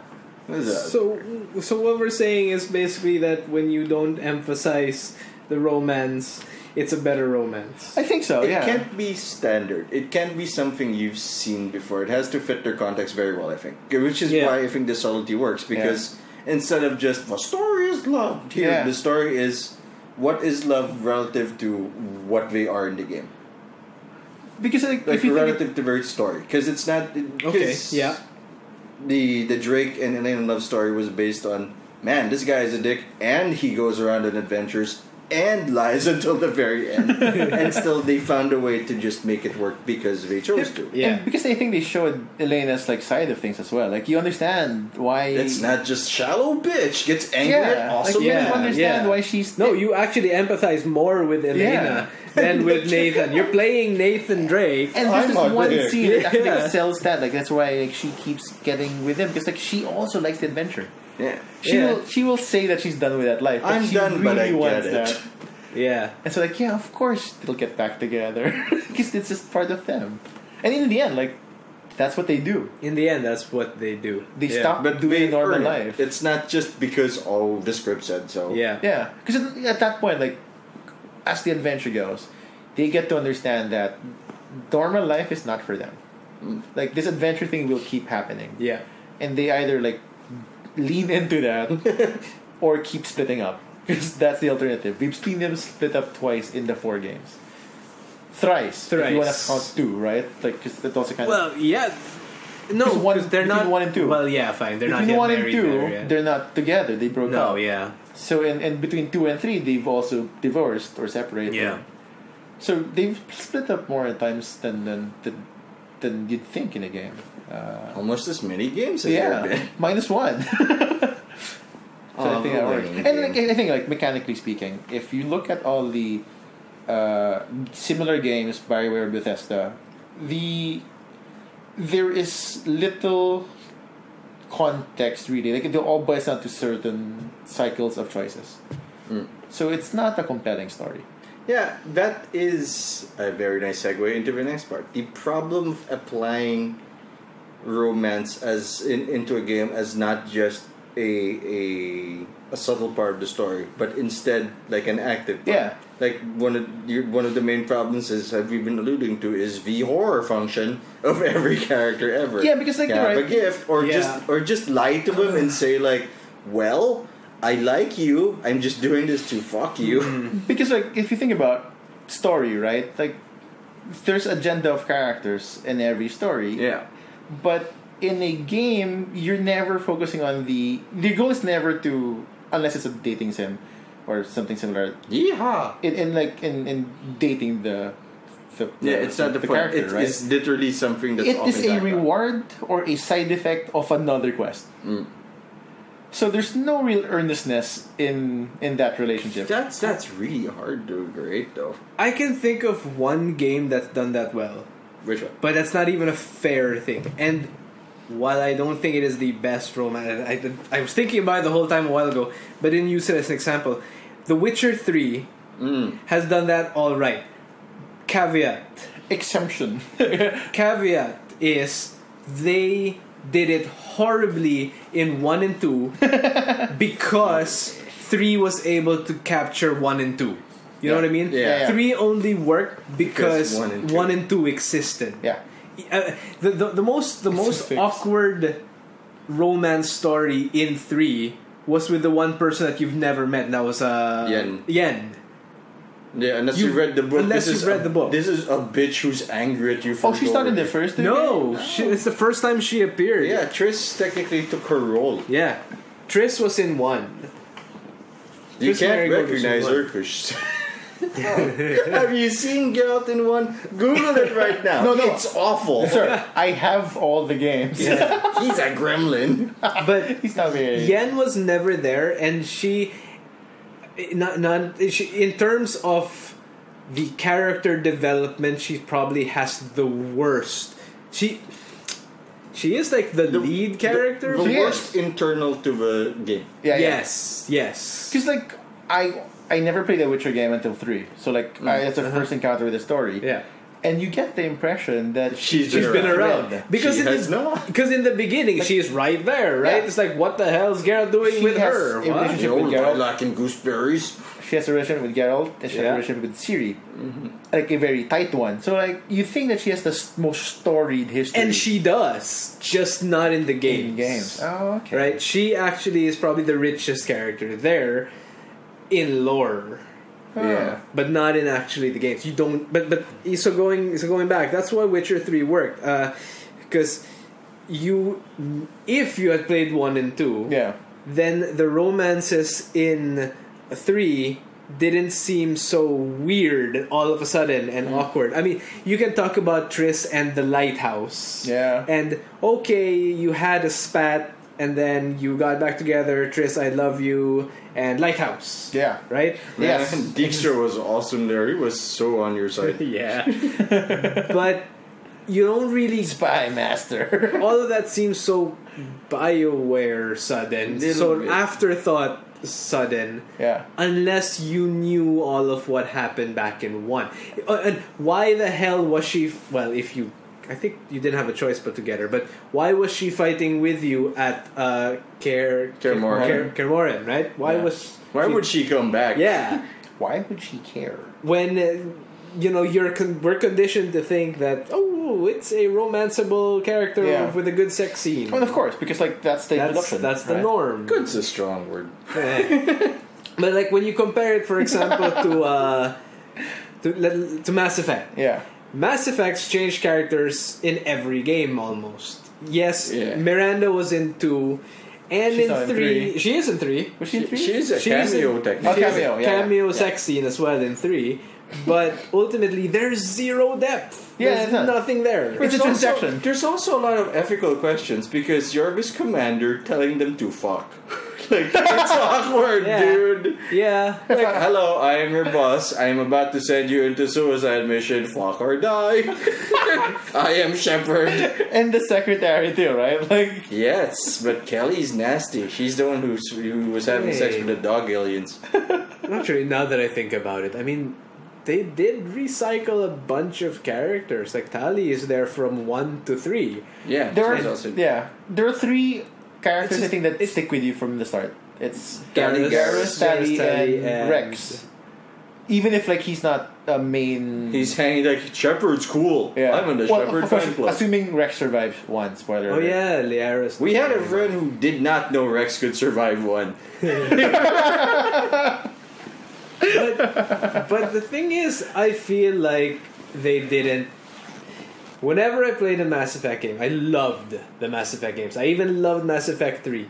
Speaker 3: What is that?
Speaker 2: So what we're saying is basically that when you don't emphasize the romance, it's a better romance.
Speaker 1: I think so,
Speaker 3: It
Speaker 1: yeah.
Speaker 3: can't be standard. It can't be something you've seen before. It has to fit their context very well, I think. Which is why I think the subtlety works. Because instead of just, the story is love, here, the story is, what is love relative to what they are in the game?
Speaker 1: Because like
Speaker 3: Like
Speaker 1: if you
Speaker 3: relative to their story. Because it's not...
Speaker 2: Okay, yeah.
Speaker 3: The Drake and Elena love story was based on, man, this guy is a dick, and he goes around on adventures and lies until the very end, and still they found a way to just make it work because they chose to.
Speaker 2: Yeah,
Speaker 1: and because I think they showed Elena's like side of things as well. Like you understand why
Speaker 3: it's not just shallow bitch gets angry at awesome.
Speaker 1: Like, you understand why she's
Speaker 2: you actually empathize more with Elena than with Nathan. You're playing Nathan Drake,
Speaker 1: and there's this one
Speaker 3: dick.
Speaker 1: scene that actually sells that. Like that's why like she keeps getting with him because like she also likes the adventure.
Speaker 3: Yeah.
Speaker 1: She will say that she's done with that life.
Speaker 3: I'm
Speaker 1: she
Speaker 3: done,
Speaker 1: really
Speaker 3: but I
Speaker 1: wants
Speaker 3: get it.
Speaker 1: that.
Speaker 2: Yeah.
Speaker 1: And so like of course they'll get back together because it's just part of them. And in the end, like that's what they do.
Speaker 2: In the end, that's what they do.
Speaker 1: They stop doing normal life.
Speaker 3: It's not just because the script said so.
Speaker 1: Yeah. Because at that point, like as the adventure goes, they get to understand that normal life is not for them. Like this adventure thing will keep happening.
Speaker 2: Yeah.
Speaker 1: And they either like lean into that or keep splitting up because that's the alternative. We've seen them split up twice in the 4 games. Thrice. If you want to count 2, right? Like because that's also kind
Speaker 2: of no, they're not
Speaker 1: 1 and 2.
Speaker 2: Well, yeah, fine. They're not
Speaker 1: between
Speaker 2: yet
Speaker 1: 1 and
Speaker 2: married
Speaker 1: 2.
Speaker 2: there,
Speaker 1: They're not together. They broke up.
Speaker 2: No, yeah.
Speaker 1: So and between 2 and 3, they've also divorced or separated.
Speaker 2: Yeah.
Speaker 1: So they've split up more times than you'd think in a game.
Speaker 3: Almost as many games as there have been.
Speaker 1: -1. So I think that works. And like, I think like mechanically speaking, if you look at all the similar games BioWare Bethesda, there is little context really. Like it all boils down to certain cycles of choices. So it's not a compelling story.
Speaker 3: Yeah, that is a very nice segue into the next part. The problem of applying romance into a game as not just a subtle part of the story, but instead like an active part.
Speaker 1: Yeah.
Speaker 3: Like one of the main problems is we've been alluding to is the horror function of every character ever.
Speaker 1: Yeah, because like
Speaker 3: have a gift or just lie to them and say like, well, I like you. I'm just doing this to fuck you.
Speaker 1: Because like if you think about story, right? Like there's agenda of characters in every story.
Speaker 3: Yeah.
Speaker 1: But in a game, you're never focusing on the goal is never to, unless it's a dating sim or something similar.
Speaker 3: Yeehaw!
Speaker 1: In dating the
Speaker 3: it's not the point.
Speaker 1: Character, right?
Speaker 3: It's literally something that's
Speaker 1: it
Speaker 3: often
Speaker 1: is a reward or a side effect of another quest. So there's no real earnestness in that relationship.
Speaker 3: That's really hard to grade, though.
Speaker 2: I can think of one game that's done that well,
Speaker 3: Which one?
Speaker 2: but that's not even a fair thing. And while I don't think it is the best romance, I was thinking about it the whole time a while ago, but didn't use it as an example. The Witcher 3 has done that all right. Caveat.
Speaker 1: Exemption.
Speaker 2: Caveat is they did it horribly in 1 and 2 because 3 was able to capture 1 and 2. You know what I mean?
Speaker 3: Yeah.
Speaker 2: 3 only worked because 1 and 2 existed.
Speaker 1: Yeah.
Speaker 2: The most awkward romance story in 3 was with the one person that you've never met. And that was Yen.
Speaker 3: Yeah, unless you read the book.
Speaker 2: Unless you've read the book.
Speaker 3: This is a bitch who's angry at you for
Speaker 1: She's not in the first game?
Speaker 2: No, it's the first time she appeared.
Speaker 3: Yeah, Triss technically took her role.
Speaker 2: Yeah. Triss was in 1.
Speaker 3: You
Speaker 2: Triss
Speaker 3: can't
Speaker 2: Marigold was in
Speaker 3: recognize
Speaker 2: one.
Speaker 3: her because... Have you seen Geralt in 1? Google it right now.
Speaker 1: No.
Speaker 3: It's awful.
Speaker 1: Sir, I have all the games.
Speaker 3: He's a gremlin.
Speaker 2: But
Speaker 1: He's not very...
Speaker 2: Yen was never there, and she in terms of the character development, she probably has the worst. She is like the lead character.
Speaker 3: The
Speaker 1: She
Speaker 3: worst internal to the game.
Speaker 1: Yeah,
Speaker 2: Yes.
Speaker 1: Because, like, I never played a Witcher game until 3. So, like, it's the first encounter with the story.
Speaker 2: Yeah.
Speaker 1: And you get the impression that
Speaker 3: She's
Speaker 2: been around because
Speaker 3: She has not.
Speaker 2: because in the beginning she's right there, right?
Speaker 1: Yeah.
Speaker 2: It's like, what the hell is Geralt doing
Speaker 1: She
Speaker 2: with
Speaker 1: has
Speaker 2: her?
Speaker 1: a
Speaker 2: What?
Speaker 1: relationship
Speaker 3: The old
Speaker 1: with Geralt.
Speaker 3: lilac and gooseberries.
Speaker 1: She has a relationship with Geralt, and she has a relationship with Ciri. Like, a very tight one. So, like, you think that she has the most storied history.
Speaker 2: And she does, just not in the games.
Speaker 1: Oh, okay.
Speaker 2: Right? She actually is probably the richest character there in lore.
Speaker 3: Yeah.
Speaker 2: But not in actually the games. You don't. But so going back, that's why Witcher 3 worked. Because if you had played 1 and 2,
Speaker 1: Yeah.
Speaker 2: then the romances in 3 didn't seem so weird all of a sudden and awkward. I mean, you can talk about Triss and the lighthouse.
Speaker 1: Yeah.
Speaker 2: And okay, you had a spat and then you got back together. Triss, I love you, and lighthouse.
Speaker 1: Yeah.
Speaker 2: Right?
Speaker 1: Yes.
Speaker 3: Man, Dijkstra was awesome there. He was so on your side.
Speaker 2: Yeah. But you don't really.
Speaker 1: Spy Master.
Speaker 2: All of that seems so BioWare sudden,
Speaker 3: Little
Speaker 2: so
Speaker 3: bit.
Speaker 2: afterthought sudden.
Speaker 1: Yeah.
Speaker 2: Unless you knew all of what happened back in 1. And why the hell was she? Well, I think you didn't have a choice but to get her. But why was she fighting with you at Kaer Morhen, right?
Speaker 3: Why would she come back?
Speaker 2: Yeah.
Speaker 1: Why would she care?
Speaker 2: When we're conditioned to think that it's a romanceable character with a good sex scene.
Speaker 1: Well, of course, because, like, that's the introduction.
Speaker 2: That's the
Speaker 1: right?
Speaker 2: norm.
Speaker 3: Good's a strong word.
Speaker 2: But like when you compare it, for example, to Mass Effect.
Speaker 1: Yeah.
Speaker 2: Mass Effect's changed characters in every game almost. Yes,
Speaker 3: Yeah.
Speaker 2: Miranda was in 2, and
Speaker 1: She's
Speaker 2: in
Speaker 1: not in
Speaker 2: 3.
Speaker 1: 3.
Speaker 2: She is in 3.
Speaker 1: Was she in 3?
Speaker 3: She's a cameo, technically.
Speaker 2: She has
Speaker 1: cameo,
Speaker 2: a
Speaker 1: yeah,
Speaker 2: cameo
Speaker 1: yeah.
Speaker 2: sex scene as well in 3. But ultimately, there's zero depth.
Speaker 1: Yeah,
Speaker 2: There's
Speaker 1: it's not.
Speaker 2: nothing there.
Speaker 1: It's a transaction.
Speaker 3: There's also a lot of ethical questions because you're his commander telling them to fuck. Like, it's awkward,
Speaker 2: Yeah.
Speaker 3: dude.
Speaker 2: Yeah.
Speaker 3: Like, hello, I am your boss. I am about to send you into suicide mission. Fuck or die. I am Shepard.
Speaker 1: And the secretary too, right? Like,
Speaker 3: Yes, but Kelly's nasty. She's the one who was having sex with the dog aliens.
Speaker 2: Actually, now that I think about it, I mean, they did recycle a bunch of characters. Like Tali is there from 1 to 3.
Speaker 3: Yeah,
Speaker 1: there
Speaker 3: she's
Speaker 1: are
Speaker 3: also-
Speaker 1: there are 3 characters
Speaker 2: It's
Speaker 1: I think that
Speaker 2: it's-
Speaker 1: stick with you from the start. It's
Speaker 2: Garrus,
Speaker 1: Tali,
Speaker 2: Tali,
Speaker 1: and Rex. Even if, like, he's not a main.
Speaker 3: He's hanging like Shepard's cool.
Speaker 1: Yeah.
Speaker 3: I'm in the
Speaker 1: Well,
Speaker 3: Shepard
Speaker 1: of course,
Speaker 3: fan club.
Speaker 1: assuming Rex survives one. Spoiler.
Speaker 2: Oh
Speaker 1: alert.
Speaker 2: yeah, Liaris.
Speaker 3: We had a friend who did not know Rex could survive one.
Speaker 2: But the thing is, I feel like they didn't. Whenever I played a Mass Effect game, I loved the Mass Effect games. I even loved Mass Effect 3.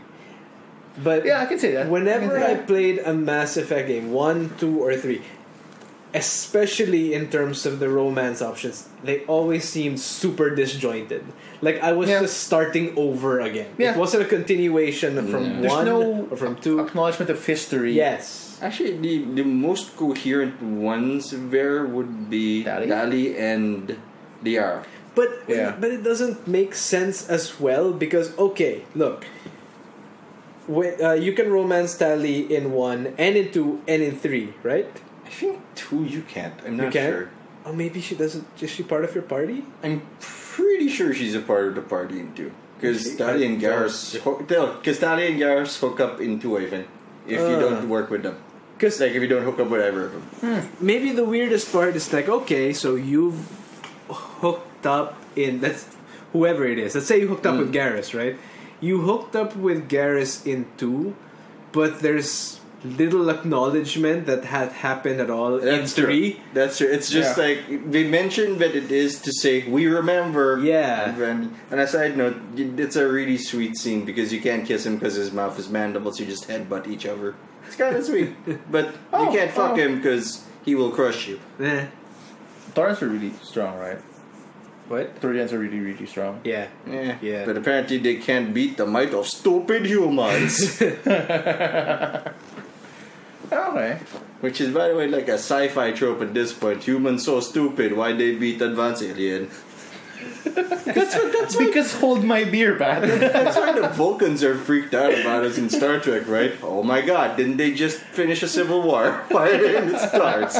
Speaker 2: But
Speaker 1: Yeah, I can say that.
Speaker 2: whenever
Speaker 1: I
Speaker 2: I
Speaker 1: can say
Speaker 2: played a Mass Effect game, 1, 2, or 3, especially in terms of the romance options, they always seemed super disjointed. Like I was just starting over again. It wasn't a continuation from one or from two.
Speaker 1: Acknowledgement of history.
Speaker 2: Yes.
Speaker 3: Actually, the most coherent ones there would be Dali and Liara.
Speaker 2: But it doesn't make sense as well because look, you can romance Tali in 1 and in 2 and in 3, right?
Speaker 3: I think 2 you can't. I'm not sure.
Speaker 2: Oh, maybe she doesn't. Is she part of your party?
Speaker 3: I'm pretty sure she's a part of the party in 2. Because Tali and Garrus hook up in 2, I think. If you don't work with them. Because if you don't hook up with either of them.
Speaker 2: Maybe the weirdest part is like, okay, so you've hooked up that's whoever it is. Let's say you hooked up with Garrus, right? You hooked up with Garrus in 2, but there's little acknowledgement that had happened at all in 3.
Speaker 3: That's true. It's just like they mentioned that it is to say we remember.
Speaker 2: Yeah.
Speaker 3: And a side note, it's a really sweet scene because you can't kiss him because his mouth is mandibles. You just headbutt each other. It's kind of sweet, but you can't fuck him because he will crush you.
Speaker 1: Taurans are really strong, right?
Speaker 2: What?
Speaker 1: Taurians are really, really strong.
Speaker 2: Yeah.
Speaker 3: But apparently they can't beat the might of stupid humans.
Speaker 1: Okay.
Speaker 3: Which is, by the way, like a sci-fi trope at this point. Humans so stupid, why they beat advanced alien?
Speaker 1: That's because hold my beer, Pat.
Speaker 3: That's why the Vulcans are freaked out about us in Star Trek, right? Oh my god, didn't they just finish a civil war? Why are they in the stars?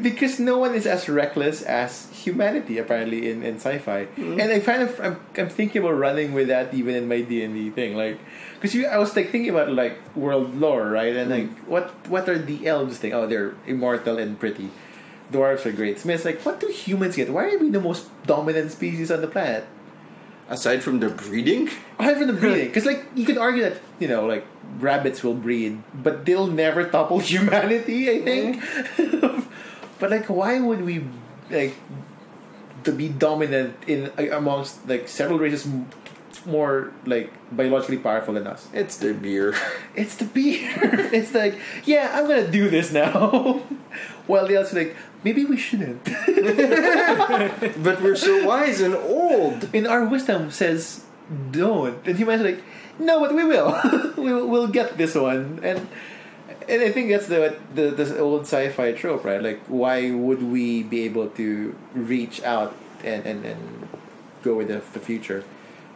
Speaker 1: Because no one is as reckless as humanity, apparently, in sci-fi. And I'm thinking about running with that even in my D&D thing, like, because I was like thinking about like world lore, right? And like, what are the elves thing? Oh, they're immortal and pretty. Dwarves are great smiths. Like, what do humans get? Why are we the most dominant species on the planet?
Speaker 3: Aside from the breeding?
Speaker 1: Aside from the breeding, because like you could argue that like rabbits will breed, but they'll never topple humanity. I think. But like, why would we like to be dominant in amongst like several races more like biologically powerful than us?
Speaker 3: It's the beer.
Speaker 1: It's the beer. It's like, yeah, I'm gonna do this now. While the others are like, maybe we shouldn't.
Speaker 3: But we're so wise and old.
Speaker 1: And our wisdom says don't. And humans are like, no, but we will. we'll get this one. And I think that's the old sci-fi trope, right? Like, why would we be able to reach out and go with the future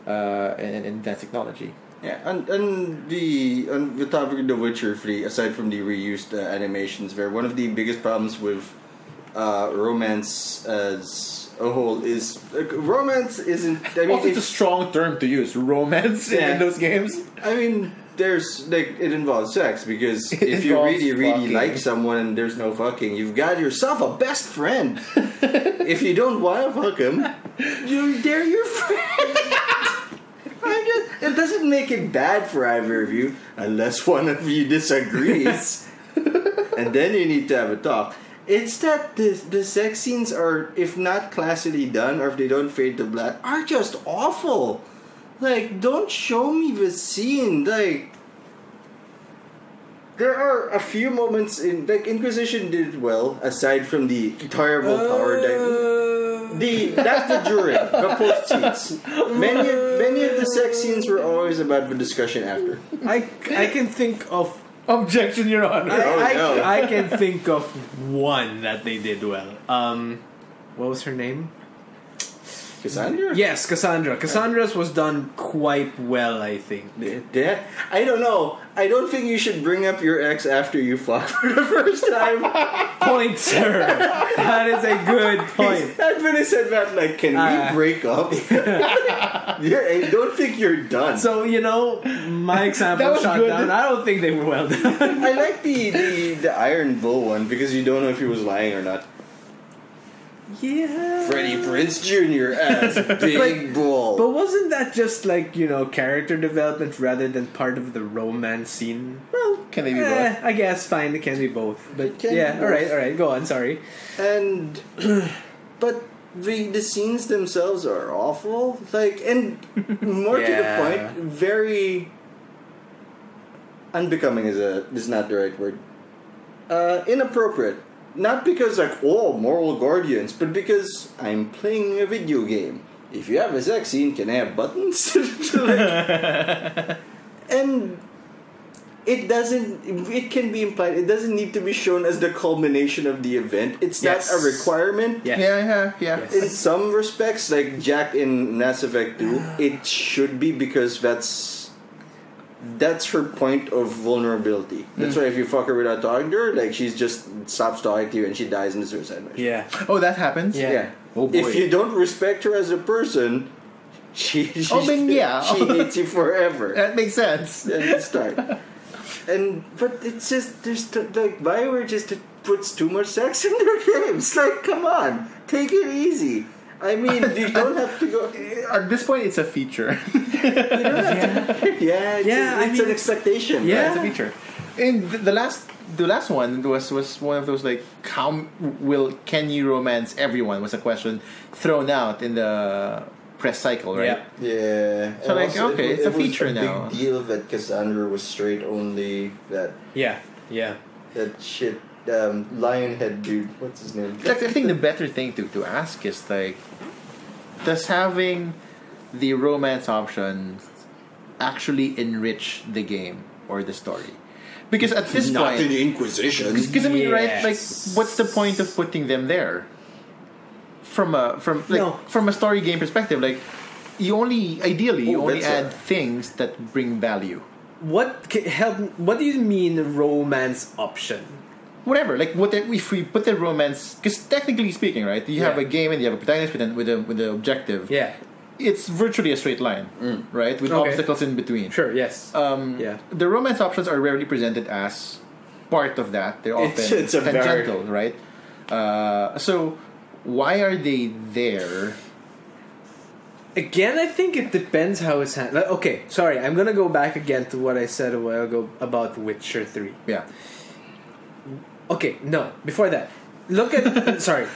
Speaker 1: and advanced technology?
Speaker 3: Yeah, and the topic of The Witcher 3, aside from the reused animations, where one of the biggest problems with romance as a whole is romance isn't. I mean,
Speaker 1: also, it's a strong term to use, romance in those games.
Speaker 3: I mean, there's like it involves sex because if you really like someone and there's no fucking, you've got yourself a best friend. If you don't want to fuck him, they're your friend. It doesn't make it bad for either of you unless one of you disagrees, and then you need to have a talk. It's that the sex scenes are, if not classily done or if they don't fade to black, are just awful. Like, don't show me the scene. Like, there are a few moments in like Inquisition did it well, aside from the terrible power that's the during the post scenes. Many of the sex scenes were always about the discussion after.
Speaker 2: I can think of
Speaker 1: objection, Your Honor.
Speaker 2: I can think of one that they did well. What was her name?
Speaker 3: Cassandra?
Speaker 2: Yes, Cassandra. Cassandra's was done quite well, I think.
Speaker 3: Yeah, I don't know. I don't think you should bring up your ex after you fuck for the first time.
Speaker 2: Point, sir. That is a good point.
Speaker 3: That's when I said that, like, can we break up? I don't think you're done.
Speaker 2: So, my example shot good. Down. I don't think they were well done.
Speaker 3: I like the Iron Bull one because you don't know if he was lying or not.
Speaker 2: Yeah.
Speaker 3: Freddie Prinze Jr. as Big Bull.
Speaker 2: But wasn't that just like, character development rather than part of the romance scene?
Speaker 1: Well, can they be both?
Speaker 2: I guess fine, it can be both. But alright, go on, sorry.
Speaker 3: And but the scenes themselves are awful. Like, and more to the point, very unbecoming is not the right word. inappropriate. Not because moral guardians, but because I'm playing a video game. If you have a sex scene, can I have buttons? And it can be implied, it doesn't need to be shown as the culmination of the event. It's not a requirement.
Speaker 1: Yeah.
Speaker 2: Yes.
Speaker 3: In some respects, like Jack in Mass Effect 2, it should be because that's her point of vulnerability. That's why if you fuck her without talking to her, like she just stops talking to you and she dies in the suicide mission.
Speaker 2: Yeah.
Speaker 1: Oh, that happens?
Speaker 3: Yeah.
Speaker 1: Oh boy.
Speaker 3: If you don't respect her as a person, she hates you forever.
Speaker 1: That makes sense.
Speaker 3: At the start. But it's just BioWare just puts too much sex in their games. Like, come on, take it easy. I mean, you don't have to go.
Speaker 1: At this point, it's a feature.
Speaker 3: You don't have to. It's an expectation.
Speaker 2: Yeah,
Speaker 1: It's a feature. And the last one was one of those like, how can you romance everyone? Was a question thrown out in the press cycle, right?
Speaker 3: Yeah.
Speaker 1: So
Speaker 3: And
Speaker 1: like,
Speaker 3: also
Speaker 1: okay, it's a feature
Speaker 3: was a
Speaker 1: now.
Speaker 3: Big deal that Cassandra was straight only. That shit. Lionhead dude. What's his name?
Speaker 1: Like, I think the better thing to ask is like, does having the romance option actually enrich the game or the story? Because at this
Speaker 3: Not
Speaker 1: point,
Speaker 3: in the Inquisition.
Speaker 1: because I mean, right? Like,
Speaker 2: Yes.
Speaker 1: what's the point of putting them there? From a story game perspective, like you only add things that bring value.
Speaker 2: What do you mean romance option?
Speaker 1: Whatever, like if we put the romance, because technically speaking, right, you have a game and you have a protagonist with the objective.
Speaker 2: Yeah.
Speaker 1: It's virtually a straight line, right, with obstacles in between.
Speaker 2: Sure. Yes.
Speaker 1: The romance options are rarely presented as part of that. They're often
Speaker 3: It's a
Speaker 1: tangential, right? So why are they there?
Speaker 2: Again, I think it depends how it's handled. Okay, sorry, I'm gonna go back again to what I said a while ago about Witcher 3.
Speaker 1: Yeah.
Speaker 2: Okay, no, before that, look at sorry,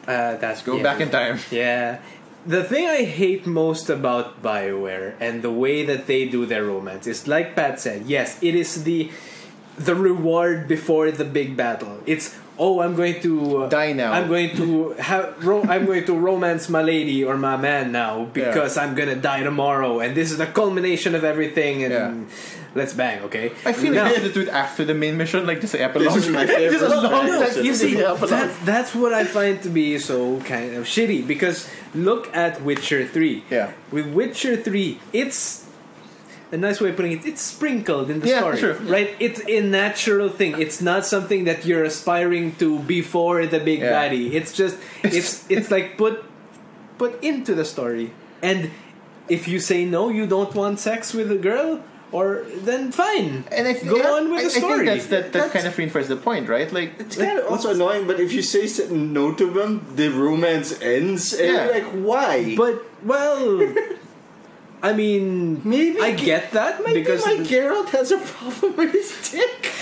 Speaker 2: that's
Speaker 1: Go back in time.
Speaker 2: Yeah. The thing I hate most about BioWare and the way that they do their romance is, like Pat said, yes, it is the reward before the big battle. It's, I'm going to
Speaker 1: die now.
Speaker 2: I'm going to I'm going to romance my lady or my man now because I'm gonna die tomorrow, and this is the culmination of everything. And let's bang, okay?
Speaker 1: I feel like they should do it after the main mission, like just an epilogue.
Speaker 3: This is my favorite.
Speaker 1: Just a long section.
Speaker 2: You see,
Speaker 1: Yeah,
Speaker 2: that's what I find to be so kind of shitty, because look at Witcher 3.
Speaker 1: Yeah.
Speaker 2: With Witcher 3, it's a nice way of putting it. It's sprinkled in the story,
Speaker 1: sure.
Speaker 2: right? It's a natural thing. It's not something that you're aspiring to before the big baddie. It's just it's like put into the story. And if you say no, you don't want sex with a girl, or then fine,
Speaker 1: And
Speaker 2: go on with the story.
Speaker 1: I think that kind of reinforces the point, right? Like,
Speaker 3: It's kind of also annoying, but if you say no to them, the romance ends. And you're like, why?
Speaker 2: But well. I mean,
Speaker 3: Maybe
Speaker 2: I get that because
Speaker 3: Geralt has a problem with his dick.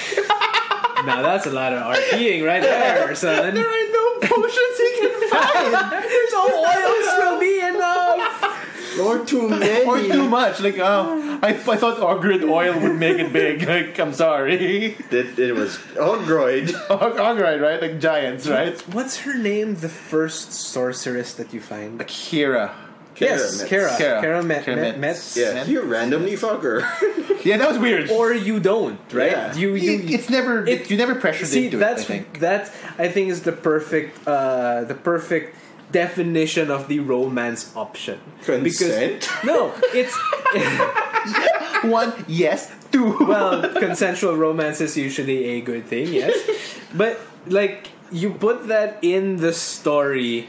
Speaker 2: now that's a lot of RPing right there, son.
Speaker 1: there are no potions he can find.
Speaker 2: There's no oils will be enough.
Speaker 3: Or too many.
Speaker 1: Or too much. Like, I thought Ogrid oil would make it big. Like, I'm sorry.
Speaker 3: It was Ogroid.
Speaker 1: Ogrid, right? Like giants, right?
Speaker 2: What's her name? The first sorceress that you find?
Speaker 1: Like Kira.
Speaker 2: Yes, Kara Metz.
Speaker 3: Yeah, you randomly fuck her.
Speaker 1: Yeah, that was weird.
Speaker 2: Or you don't, right?
Speaker 3: Yeah.
Speaker 2: You
Speaker 1: It's never. You never pressured
Speaker 2: see,
Speaker 1: into
Speaker 2: that's,
Speaker 1: it. I think.
Speaker 2: That I think is the perfect definition of the romance option.
Speaker 3: Consent?
Speaker 2: Because, no, it's
Speaker 1: One, yes. Two.
Speaker 2: well, consensual romance is usually a good thing, yes. But like you put that in the story,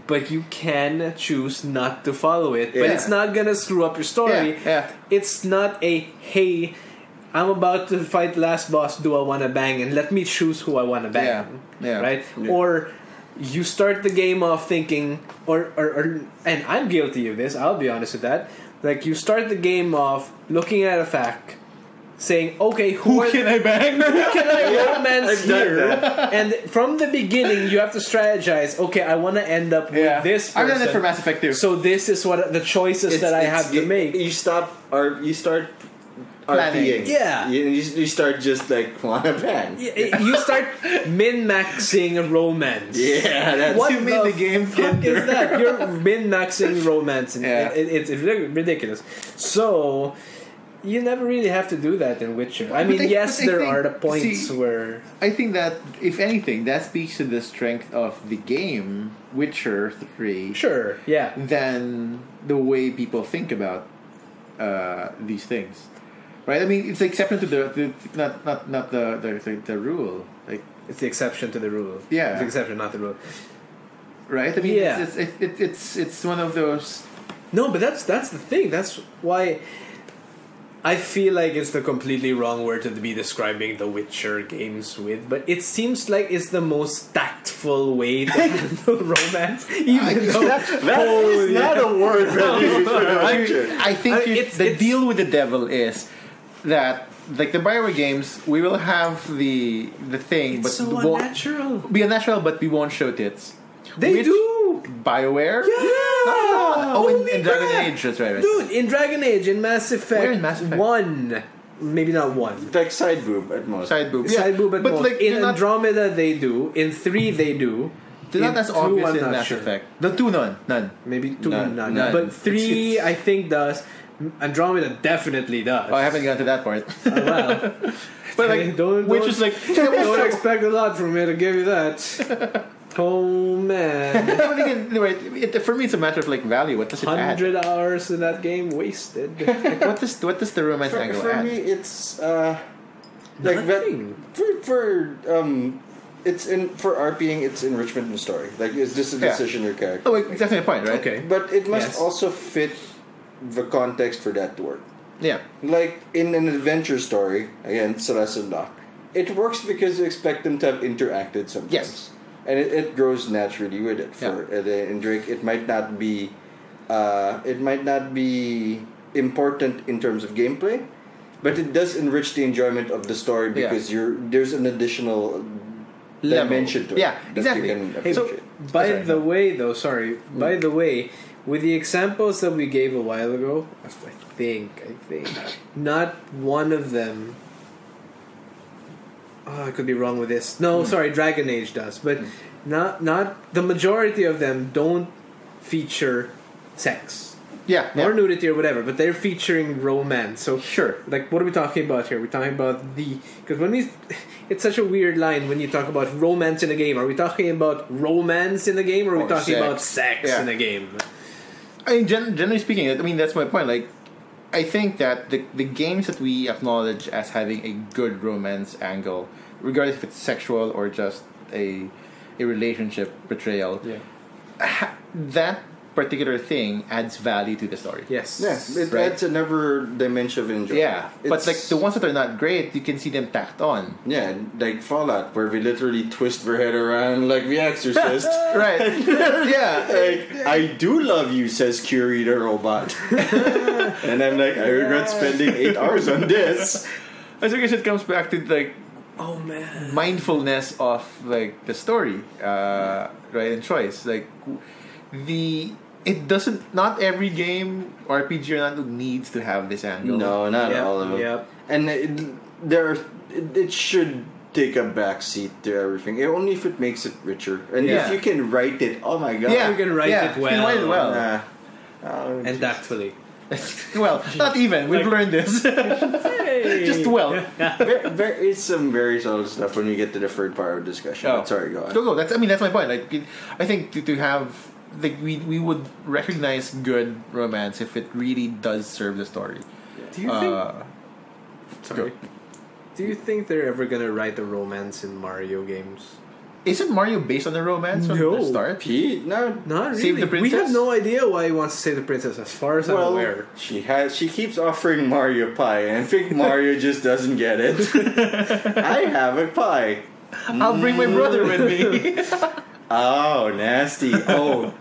Speaker 2: but you can choose not to follow it. But it's not gonna screw up your story.
Speaker 1: Yeah.
Speaker 2: It's not a hey, I'm about to fight last boss, do I wanna bang? And let me choose who I wanna bang.
Speaker 1: Yeah.
Speaker 2: Right?
Speaker 3: Yeah.
Speaker 2: Or you start the game off thinking or and I'm guilty of this, I'll be honest with that. Like you start the game off looking at a fact, saying, okay, who
Speaker 1: can I bang?
Speaker 2: who can I romance
Speaker 3: I've done
Speaker 2: here?
Speaker 3: that.
Speaker 2: And from the beginning, you have to strategize. Okay, I want to end up with this person.
Speaker 1: I've done that for Mass Effect too.
Speaker 2: So this is what the choices that I have to make.
Speaker 3: You start RPing.
Speaker 2: Yeah.
Speaker 3: You start just like wanna ban.
Speaker 2: You start min-maxing romance.
Speaker 3: Yeah, that's
Speaker 2: What
Speaker 1: You made the game
Speaker 2: fuck
Speaker 1: Tinder.
Speaker 2: is that? You're min-maxing romance.
Speaker 1: Yeah.
Speaker 2: It's ridiculous. So you never really have to do that in Witcher. I mean, yes, there are the points where
Speaker 1: I think that if anything, that speaks to the strength of the game Witcher 3.
Speaker 2: sure, yeah.
Speaker 1: Than the way people think about these things, right? I mean, it's the exception to the not the rule. Like
Speaker 2: It's the exception to the rule.
Speaker 1: Yeah.
Speaker 2: It's the exception, not the rule.
Speaker 1: right? I mean,
Speaker 2: Yeah.
Speaker 1: it's one of those.
Speaker 2: No, but that's the thing. That's why I feel like it's the completely wrong word to be describing the Witcher games with, but it seems like it's the most tactful way to handle romance. Even though
Speaker 3: That is not a word that you should
Speaker 1: I think the
Speaker 2: it's-
Speaker 1: deal with the devil is that, like the BioWare games, we will have the thing, but
Speaker 2: it's so
Speaker 1: we won't
Speaker 2: unnatural.
Speaker 1: be unnatural, but we won't show tits.
Speaker 2: They
Speaker 1: Which-
Speaker 2: do.
Speaker 1: BioWare?
Speaker 2: Yeah.
Speaker 1: Oh,
Speaker 2: Holy
Speaker 1: in Dragon
Speaker 2: crap.
Speaker 1: Age, that's right.
Speaker 2: Dude, in Dragon Age, in Mass Effect,
Speaker 1: Where in Mass Effect?
Speaker 2: 1, maybe not 1.
Speaker 3: Like side boob at most.
Speaker 1: Side boob.
Speaker 2: Side boob at
Speaker 1: but
Speaker 2: most.
Speaker 1: like
Speaker 2: In
Speaker 1: they're not,
Speaker 2: Andromeda, they do. In 3, they do.
Speaker 1: they're not
Speaker 2: in
Speaker 1: as
Speaker 2: 2,
Speaker 1: obvious
Speaker 2: I'm
Speaker 1: in
Speaker 2: not
Speaker 1: Mass
Speaker 2: sure.
Speaker 1: Effect. The 2, none.
Speaker 2: Maybe 2,
Speaker 3: None.
Speaker 2: none.
Speaker 1: None.
Speaker 2: But 3,
Speaker 1: It's-
Speaker 2: I think, does. Andromeda definitely does.
Speaker 1: Oh, I haven't gotten to that part.
Speaker 2: Oh, wow.
Speaker 1: But like,
Speaker 2: Don't-
Speaker 1: which is like,
Speaker 2: Don't expect a lot from me to give you that. Oh man.
Speaker 1: But again, right, for me, it's a matter of like value. What does it add?
Speaker 2: 100 hours in that game wasted.
Speaker 1: Like, what does the romance angle
Speaker 3: For
Speaker 1: add?
Speaker 3: me, it's like that
Speaker 2: Nothing.
Speaker 3: for it's in for RPing. It's enrichment in the story. Like, is this a
Speaker 1: Yeah.
Speaker 3: decision your character?
Speaker 1: Oh, wait, that's my point, right?
Speaker 2: Okay.
Speaker 3: But it must
Speaker 2: Yes.
Speaker 3: also fit the context for that to work.
Speaker 1: Yeah.
Speaker 3: Like in an adventure story, again, Celeste and Locke, it works because you expect them to have interacted sometimes.
Speaker 1: Yes.
Speaker 3: And it grows naturally with it. For in Drake, it might not be important in terms of gameplay, but it does enrich the enjoyment of the story because there's an additional dimension to it.
Speaker 1: Yeah,
Speaker 3: that
Speaker 1: exactly.
Speaker 3: You can
Speaker 1: Hey, so-
Speaker 3: appreciate.
Speaker 2: By
Speaker 1: Sorry.
Speaker 2: the way, though, sorry. By the way, with the examples that we gave a while ago, I think, not one of them. Oh, I could be wrong with this. No, sorry, Dragon Age does, but not the majority of them don't feature sex
Speaker 1: Yeah.
Speaker 2: or nudity or whatever, but they're featuring romance. So
Speaker 1: Sure.
Speaker 2: like, what are we talking about here? We're talking about because when it's such a weird line when you talk about romance in a game. Are we talking about romance in the game, or are we
Speaker 3: Or
Speaker 2: talking
Speaker 3: sex.
Speaker 2: about sex
Speaker 1: Yeah.
Speaker 2: in a game?
Speaker 1: I mean, generally speaking, I mean, that's my point. Like, I think that the games that we acknowledge as having a good romance angle, regardless if it's sexual or just a relationship portrayal, that particular thing adds value to the story.
Speaker 2: Yes.
Speaker 3: Yeah, it
Speaker 1: Right.
Speaker 3: adds another dimension of enjoyment.
Speaker 1: Yeah, but
Speaker 3: It's-
Speaker 1: like the ones that are not great, you can see them tacked on.
Speaker 3: Yeah, like Fallout, where we literally twist our head around like The Exorcist.
Speaker 1: Right. Yeah.
Speaker 3: Like, I do love you, says Curie the robot. And I'm like, I regret spending 8 hours on this.
Speaker 1: I guess it comes back to like
Speaker 2: Oh man.
Speaker 1: mindfulness of like the story, right, and choice. Like it doesn't. Not every game RPG or not needs to have this angle.
Speaker 3: No, not
Speaker 2: Yep,
Speaker 3: all of them.
Speaker 2: yep.
Speaker 3: And it should take a backseat to everything. Only if it makes it richer. And
Speaker 1: Yeah.
Speaker 3: if you can write it, oh my god.
Speaker 1: Yeah,
Speaker 2: You can write it
Speaker 1: you can write it
Speaker 2: well.
Speaker 1: well.
Speaker 2: And tactfully.
Speaker 1: Well, not even. We've learned this.
Speaker 2: Hey.
Speaker 1: Just well.
Speaker 3: There is some very solid stuff when we get to the third part of discussion.
Speaker 1: Oh.
Speaker 3: But sorry, go on.
Speaker 1: Go. That's my point. Like, I think to have like we would recognize good romance if it really does serve the story.
Speaker 2: Do you think?
Speaker 1: Sorry.
Speaker 2: Do you think they're ever gonna write a romance in Mario games?
Speaker 1: Isn't Mario based on the romance from
Speaker 2: No.
Speaker 1: the start?
Speaker 3: Pete, no.
Speaker 2: Not really.
Speaker 1: Save the
Speaker 2: We have
Speaker 1: Princess?
Speaker 2: no idea why he wants to save the princess, as far as I'm
Speaker 3: Well,
Speaker 2: aware.
Speaker 3: she keeps offering Mario pie, and I think Mario just doesn't get it. I have a pie.
Speaker 1: I'll bring my brother with me.
Speaker 3: Oh, nasty. Oh,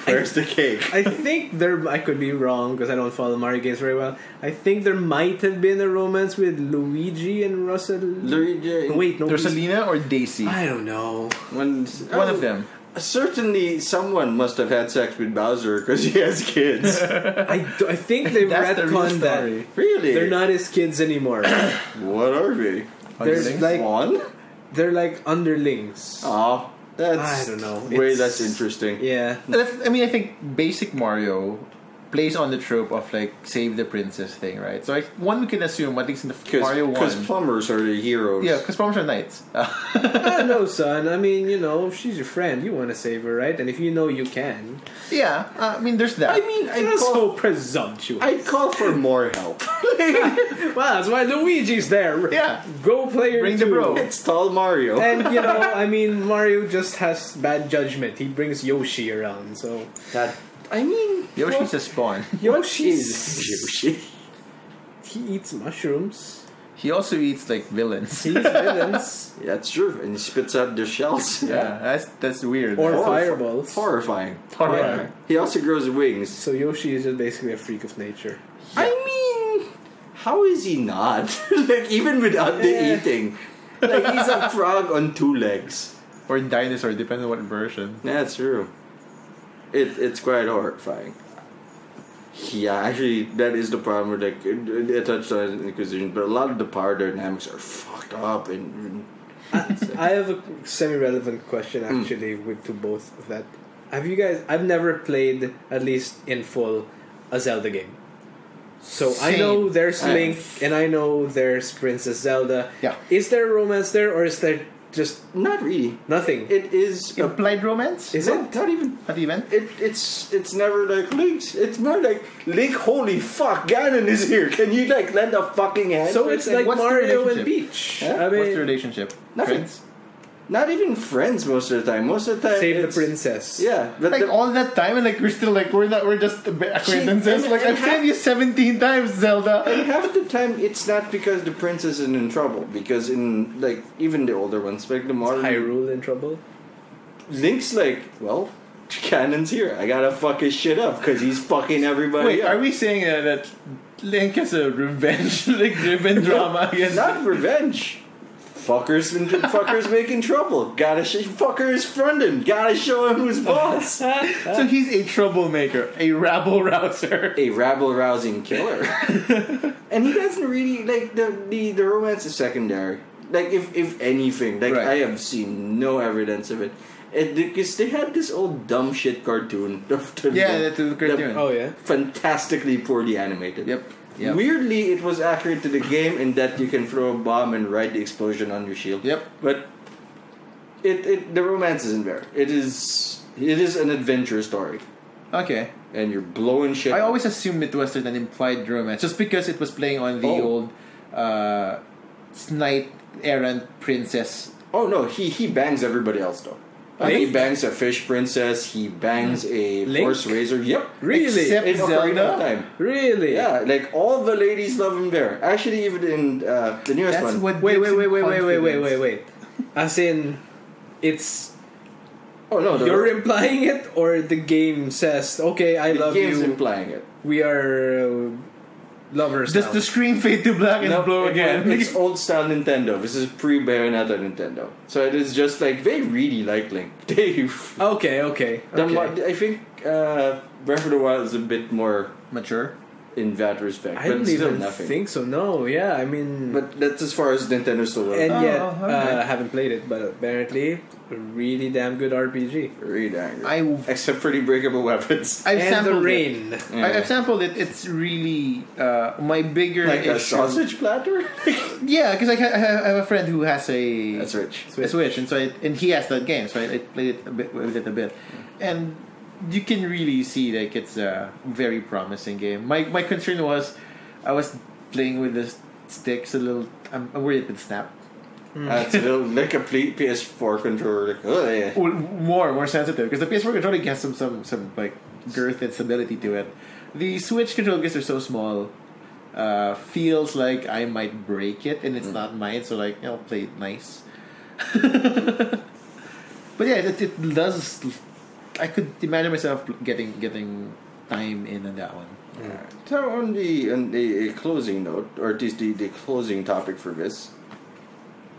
Speaker 3: where's the cake?
Speaker 2: I think I could be wrong because I don't follow Mario games very well. I think there might have been a romance with Luigi and Russell.
Speaker 3: Luigi.
Speaker 2: Wait, no.
Speaker 1: Rosalina or Daisy?
Speaker 2: I don't know.
Speaker 3: One
Speaker 1: One of them.
Speaker 3: certainly someone must have had sex with Bowser because he has kids.
Speaker 2: I think they've
Speaker 1: That's the real
Speaker 2: retconned that.
Speaker 1: story.
Speaker 3: Really?
Speaker 2: They're not his kids anymore.
Speaker 3: What are they?
Speaker 2: There's
Speaker 1: Underlings?
Speaker 2: like
Speaker 3: One?
Speaker 2: they're like underlings.
Speaker 3: Oh, that's
Speaker 2: I don't know.
Speaker 3: way
Speaker 2: It's-
Speaker 3: less interesting.
Speaker 2: Yeah.
Speaker 1: I mean, I think basic Mario plays on the trope of like save the princess thing, right? So like one can assume, at least in the Mario
Speaker 3: Because
Speaker 1: 1.
Speaker 3: plumbers are the heroes.
Speaker 1: Yeah, because plumbers are knights.
Speaker 2: I know, son. I mean, she's your friend. You want to save her, right? And if you know you can.
Speaker 1: Yeah, I mean, there's that.
Speaker 3: I mean,
Speaker 2: That's so presumptuous.
Speaker 3: I'd call for more help.
Speaker 2: Well, that's why Luigi's there.
Speaker 1: Yeah.
Speaker 2: Go player
Speaker 1: Bring the
Speaker 2: 2.
Speaker 1: bro.
Speaker 3: It's tall Mario.
Speaker 2: And, I mean, Mario just has bad judgment. He brings Yoshi around, so...
Speaker 3: I mean,
Speaker 1: Yoshi's a spawn.
Speaker 2: Yoshi's...
Speaker 3: Yoshi.
Speaker 2: He eats mushrooms.
Speaker 1: He also eats like villains.
Speaker 2: He eats villains.
Speaker 3: Yeah, that's true. And he spits out their shells.
Speaker 1: Yeah, that's weird.
Speaker 2: Or
Speaker 1: That's
Speaker 2: fireballs.
Speaker 3: Horrifying.
Speaker 1: horrifying.
Speaker 3: He also grows wings.
Speaker 2: So Yoshi is just basically a freak of nature.
Speaker 3: I mean, how is he not? Like, even without the eating. Like, he's a frog on 2 legs.
Speaker 1: Or dinosaur, depending on what version.
Speaker 3: Yeah, that's true. It's quite horrifying. Yeah, actually, that is the problem with, like, I touched on it in Inquisition, but a lot of the power dynamics are fucked up and
Speaker 2: I have a semi-relevant question, actually, to both of that. Have you guys... I've never played, at least in full, a Zelda game. So I
Speaker 1: Same.
Speaker 2: know there's Link, and I know there's Princess Zelda.
Speaker 1: Yeah.
Speaker 2: Is there romance there, or is there just
Speaker 3: not really.
Speaker 2: nothing?
Speaker 3: It is
Speaker 1: Implied romance?
Speaker 2: Is
Speaker 3: no,
Speaker 2: it?
Speaker 3: not even.
Speaker 1: Not even?
Speaker 3: It's never like Link's. It's more like Link. Holy fuck, Ganon is here. Can you like lend a fucking hand?
Speaker 2: So
Speaker 3: for a
Speaker 2: it's
Speaker 3: second?
Speaker 2: like
Speaker 1: what's the
Speaker 2: Mario and
Speaker 1: relationship?
Speaker 2: Peach.
Speaker 3: Huh?
Speaker 2: I
Speaker 1: What's the
Speaker 2: mean,
Speaker 1: relationship?
Speaker 3: Nothing.
Speaker 1: Friends?
Speaker 3: Not even friends most of the time. Most of the time,
Speaker 2: save the
Speaker 3: it's-
Speaker 2: princess.
Speaker 3: Yeah, but
Speaker 1: Like all that time, and like we're still like we're just acquaintances.
Speaker 3: and-
Speaker 1: Like
Speaker 3: and
Speaker 1: I've saved you 17 times, Zelda.
Speaker 3: And half the time, it's not because the princess is in trouble. Because in like even the older ones, like the modern
Speaker 2: Hyrule in trouble.
Speaker 3: Link's like, well, Ganon's here. I gotta fuck his shit up because he's fucking everybody
Speaker 1: Wait,
Speaker 3: up.
Speaker 1: are we saying that Link has a revenge, like driven drama against?
Speaker 3: Not revenge. Fuckers making trouble. Fucker is fronting. Gotta show him who's boss.
Speaker 1: So he's a troublemaker, a rabble rouser.
Speaker 3: A rabble rousing killer. And he doesn't really like the romance is secondary. Like if anything, like
Speaker 1: Right.
Speaker 3: I have seen no evidence of it. Because they had this old dumb shit cartoon.
Speaker 1: Yeah, that's the cartoon.
Speaker 2: Oh yeah.
Speaker 3: Fantastically poorly animated.
Speaker 1: Yep.
Speaker 3: Weirdly, it was accurate to the game in that you can throw a bomb and ride the explosion on your shield.
Speaker 1: Yep.
Speaker 3: But the romance isn't there. It is an adventure story,
Speaker 1: Okay.
Speaker 3: and you're blowing shit.
Speaker 1: I always assumed it was an implied romance, just because it was playing on the old knight errant princess.
Speaker 3: Oh no, he bangs everybody else though.
Speaker 2: Link?
Speaker 3: He bangs a fish princess. He bangs a
Speaker 2: Link?
Speaker 3: horse raiser. Yep.
Speaker 2: Really?
Speaker 1: Except
Speaker 3: In Ocarina of
Speaker 1: Zelda.
Speaker 3: Time.
Speaker 2: Really?
Speaker 3: Yeah, like all the ladies love him there. Actually, even in the newest
Speaker 1: That's
Speaker 3: one.
Speaker 1: what.
Speaker 2: Wait,
Speaker 1: gives him
Speaker 2: wait. As in, it's
Speaker 3: Oh no,
Speaker 2: you're implying it, or the game says, "Okay, I
Speaker 3: the
Speaker 2: love
Speaker 3: game's
Speaker 2: you.
Speaker 3: implying it.
Speaker 2: We are lovers."
Speaker 1: Does
Speaker 2: now."
Speaker 1: the screen fade to black and blow again?
Speaker 3: It's old style Nintendo. This is pre-Bayonetta Nintendo. So it is just like they really like Link. They.
Speaker 2: Okay.
Speaker 3: I think Breath of the Wild is a bit more
Speaker 1: Mature.
Speaker 3: in that respect,
Speaker 2: I
Speaker 3: but
Speaker 2: don't
Speaker 3: still
Speaker 2: even
Speaker 3: nothing.
Speaker 2: think so. No, yeah, I mean,
Speaker 3: But that's as far as Nintendo still goes.
Speaker 2: and yet
Speaker 1: okay.
Speaker 2: I haven't played it, but apparently, a really damn good RPG.
Speaker 3: Really angry.
Speaker 1: I
Speaker 3: Except for the breakable weapons.
Speaker 1: I've
Speaker 2: And the
Speaker 1: sampled it.
Speaker 2: rain.
Speaker 1: I've sampled it. It's really my bigger
Speaker 3: Like a
Speaker 1: issue.
Speaker 3: sausage platter?
Speaker 1: Yeah, because I have a friend who has a
Speaker 3: That's rich.
Speaker 1: a Switch, and and he has that game, so I played it a bit with it a bit, and you can really see like it's a very promising game. My concern was I was playing with the sticks a little. I'm worried it would snap.
Speaker 3: It's a little like a PS4 controller. Like, oh yeah.
Speaker 1: Well, more sensitive because the PS4 controller has some like girth and stability to it. The Switch controller, because they're so small, feels like I might break it, and it's not mine. So like, I'll play it nice. But yeah, it does. I could imagine myself getting time in on that one.
Speaker 3: So on the closing note, or at least the closing topic for this,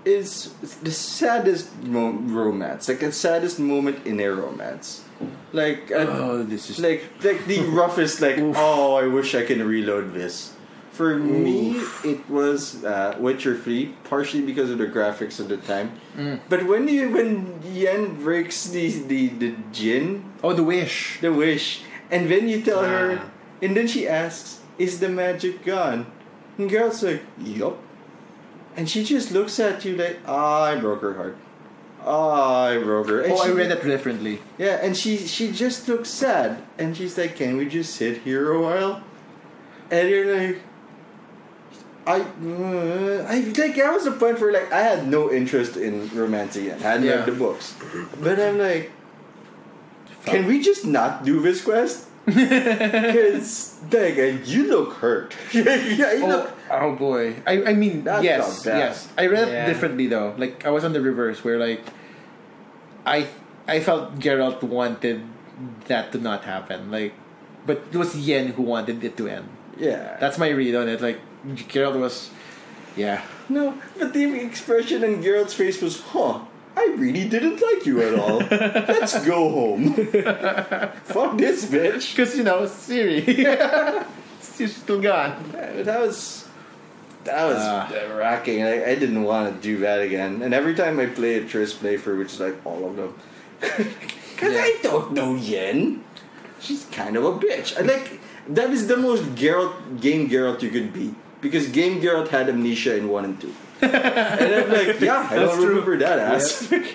Speaker 3: is the saddest romance, like the saddest moment in a romance. Like,
Speaker 1: this is
Speaker 3: like the roughest. Like, oh, I wish I can reload this. For me, it was Witcher 3, partially because of the graphics of the time. But when Yen breaks the gin,
Speaker 1: the wish,
Speaker 3: and then you tell her, and then she asks, "Is the magic gone?" And Geralt's like, "Yup." And she just looks at you like, I broke her heart. I broke her. And
Speaker 1: I read that differently.
Speaker 3: Yeah, and she just looks sad. And she's like, can we just sit here a while? And you're like, I like, that was the point where, like, I had no interest in romancing yet. I hadn't read the books. But I'm like, can we just not do this quest? Because, like, you look hurt.
Speaker 1: Oh boy. I mean,
Speaker 3: That
Speaker 1: yes.
Speaker 3: felt bad.
Speaker 1: Yes. I read it differently though. Like, I was on the reverse where, like, I felt Geralt wanted that to not happen. Like, but it was Yen who wanted it to end.
Speaker 3: Yeah.
Speaker 1: That's my read on it. Like, Geralt was,
Speaker 3: No, but the expression in Geralt's face was, I really didn't like you at all. Let's go home. Fuck this bitch.
Speaker 1: Because, Siri. She's still gone.
Speaker 3: That was racking. I didn't want to do that again. And every time I play a Triss playthrough, which is like all of them, because I don't know Yen. She's kind of a bitch. That is the most game Geralt you could be. Because game Geralt had amnesia in 1 and 2. And I'm like, I don't remember that ass. Yep.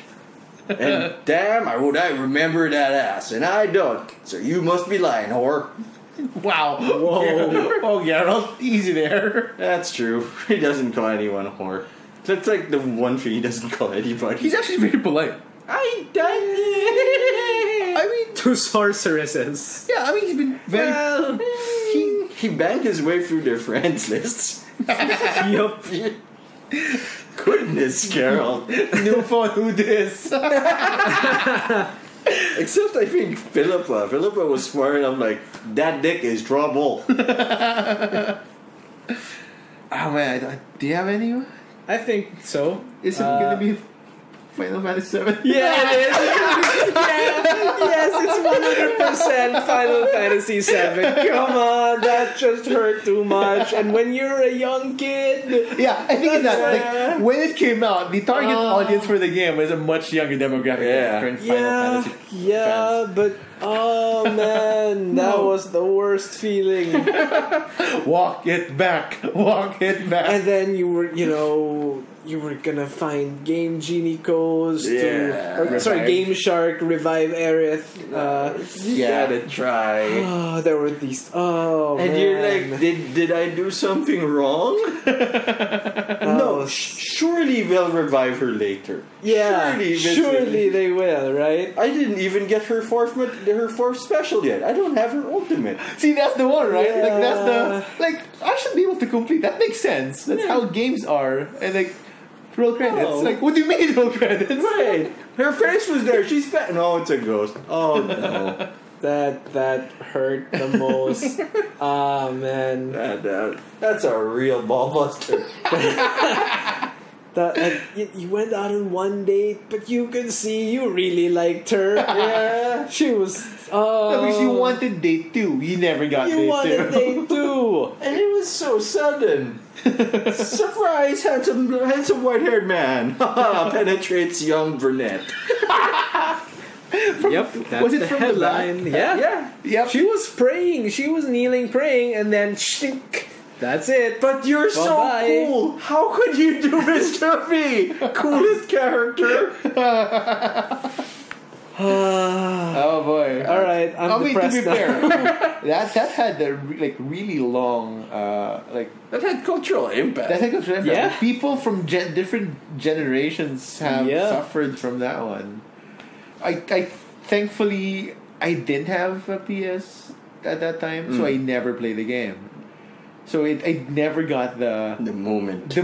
Speaker 3: And damn, would I remember that ass. And I don't. So you must be lying, whore.
Speaker 1: Wow. Whoa. Geralt, easy there.
Speaker 3: That's true. He doesn't call anyone a whore. That's like the one thing he doesn't call anybody.
Speaker 1: He's actually very polite.
Speaker 3: I done it.
Speaker 1: I mean,
Speaker 2: to sorceresses.
Speaker 1: Yeah, I mean, he's been very...
Speaker 2: Well,
Speaker 3: he banged his way through their friends lists.
Speaker 2: Yup.
Speaker 3: Goodness, Geralt.
Speaker 1: No phone, who this?
Speaker 3: Except I think Philippa. Philippa was smart enough, like, that dick is trouble.
Speaker 1: Oh man, do you have any?
Speaker 2: I think so.
Speaker 1: Is it gonna be Final Fantasy VII?
Speaker 2: Yeah, it is. Yes, it's 100% Final Fantasy VII. Come on, that just hurt too much. And when you're a young kid,
Speaker 1: yeah, I think it's that. Like, when it came out, the target audience for the game was a much younger demographic than current Final Fantasy fans.
Speaker 2: But oh man, that was the worst feeling.
Speaker 1: Walk it back.
Speaker 2: And then you were gonna find Game Genie codes Game Shark, Revive Aerith.
Speaker 3: You gotta try.
Speaker 2: Oh, there were these. Oh,
Speaker 3: and
Speaker 2: man.
Speaker 3: you're like, did I do something wrong? No, surely they'll revive her later.
Speaker 2: Yeah, surely they will, right?
Speaker 3: I didn't even get her fourth special yet. I don't have her ultimate.
Speaker 1: See, that's the one, right?
Speaker 2: Yeah.
Speaker 1: Like, that's the I should be able to complete. That makes sense. That's how games are, and like. Roll credits.
Speaker 3: Oh.
Speaker 1: Like, what do you mean roll credits?
Speaker 3: Right. Her face was there. She's back. No, it's a ghost. Oh no.
Speaker 2: That hurt the most. Ah, man.
Speaker 3: That's a real ballbuster.
Speaker 2: You went out on one date, but you could see you really liked her.
Speaker 3: Yeah.
Speaker 2: She was.
Speaker 1: Because you wanted date 2. You never got date 2.
Speaker 2: You wanted date 2.
Speaker 3: And it was so sudden. Surprise, handsome white-haired man penetrates young brunette.
Speaker 2: Yep, that's
Speaker 1: was it
Speaker 2: the
Speaker 1: from
Speaker 2: headline.
Speaker 1: The back?
Speaker 2: Yeah.
Speaker 1: Yep.
Speaker 2: She was praying. She was kneeling, praying, and then shink. That's it.
Speaker 3: But you're
Speaker 2: Bye-bye.
Speaker 3: so cool. How could you do this to me? Coolest character.
Speaker 1: Oh boy!
Speaker 2: All right, I'm depressed
Speaker 1: to be
Speaker 2: now.
Speaker 1: fair, that had the really long
Speaker 3: That had cultural impact.
Speaker 2: Yeah.
Speaker 1: Like, people from different generations have suffered from that one. I thankfully I didn't have a PS at that time, so I never played the game. So I never got the
Speaker 3: moment.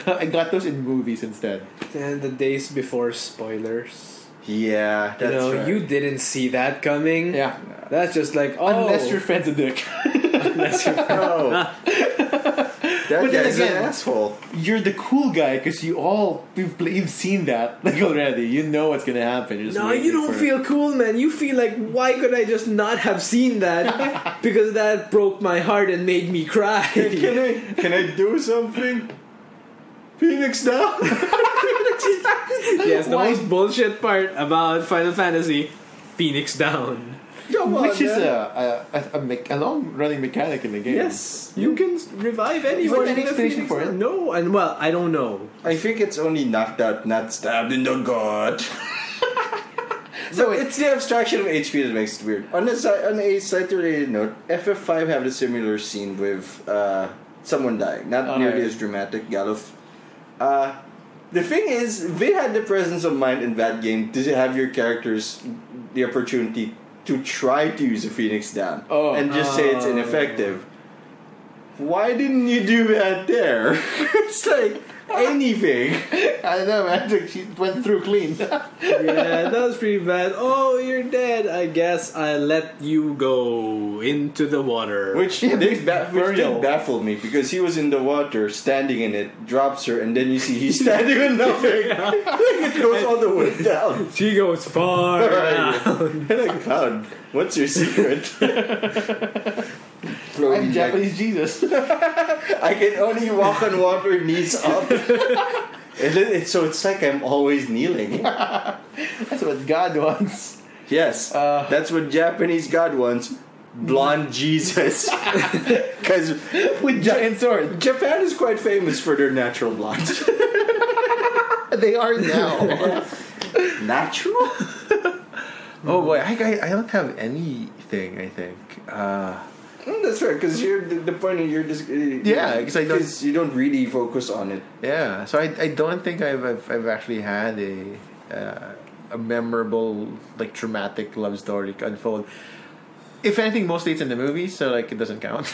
Speaker 1: I got those in movies instead.
Speaker 2: And the days before spoilers.
Speaker 3: Yeah, that's right.
Speaker 2: You didn't see that coming.
Speaker 1: Yeah.
Speaker 2: That's just like,
Speaker 1: unless your friend's a dick.
Speaker 2: Unless your friend.
Speaker 3: That
Speaker 1: But then
Speaker 3: guy's
Speaker 1: again,
Speaker 3: an asshole.
Speaker 1: You're the cool guy because you've seen that like already. You know what's gonna happen. You're just
Speaker 2: No,
Speaker 1: waiting
Speaker 2: you don't
Speaker 1: for-
Speaker 2: feel cool, man. You feel like, why could I just not have seen that? Because that broke my heart and made me cry.
Speaker 3: Can I do something? Phoenix down.
Speaker 2: Yes, the
Speaker 1: Why?
Speaker 2: most bullshit part about Final Fantasy, Phoenix down.
Speaker 3: Come on,
Speaker 1: Which is
Speaker 3: man.
Speaker 1: a long-running mechanic in the game.
Speaker 2: Yes, you can revive
Speaker 1: Is
Speaker 2: anyone.
Speaker 1: there any
Speaker 2: with a
Speaker 1: explanation
Speaker 2: Phoenix
Speaker 1: for it?
Speaker 2: down. No, and well, I don't know.
Speaker 3: I think it's only knocked out, not stabbed in the gut.
Speaker 1: So
Speaker 3: It's the abstraction of HP that makes it weird. On a slightly related note, FF5 had a similar scene with someone dying. Not nearly as dramatic, Galuf. The thing is, they had the presence of mind in that game to have your characters the opportunity to try to use a Phoenix down and just say it's ineffective. Why didn't you do that there? It's like anything.
Speaker 1: I don't know, man. She went through clean.
Speaker 2: Yeah, that was pretty bad. Oh, you're dead. I guess I let you go into the water.
Speaker 3: Which
Speaker 1: Yeah,
Speaker 3: did
Speaker 1: burial.
Speaker 3: baffle me because he was in the water, standing in it, drops her, and then you see he's standing on nothing. Like it goes all the way down.
Speaker 2: She goes far down.
Speaker 3: And like, Cloud, what's your secret?
Speaker 1: I'm Japanese Jesus.
Speaker 3: I can only walk on water, knees up. So it's like I'm always kneeling.
Speaker 1: That's what God wants.
Speaker 3: Yes, that's what Japanese God wants. Blonde Jesus. Because
Speaker 1: With giant sword.
Speaker 3: Japan is quite famous for their natural blondes.
Speaker 1: They are now.
Speaker 3: Natural?
Speaker 1: Oh boy, I don't have anything, I think.
Speaker 3: That's right, because you're the point of you're just
Speaker 1: Yeah, because I don't-
Speaker 3: because you don't really focus on it.
Speaker 1: Yeah, so I don't think I've actually had a memorable, like, traumatic love story unfold. If anything, mostly it's in the movies, so like it doesn't count.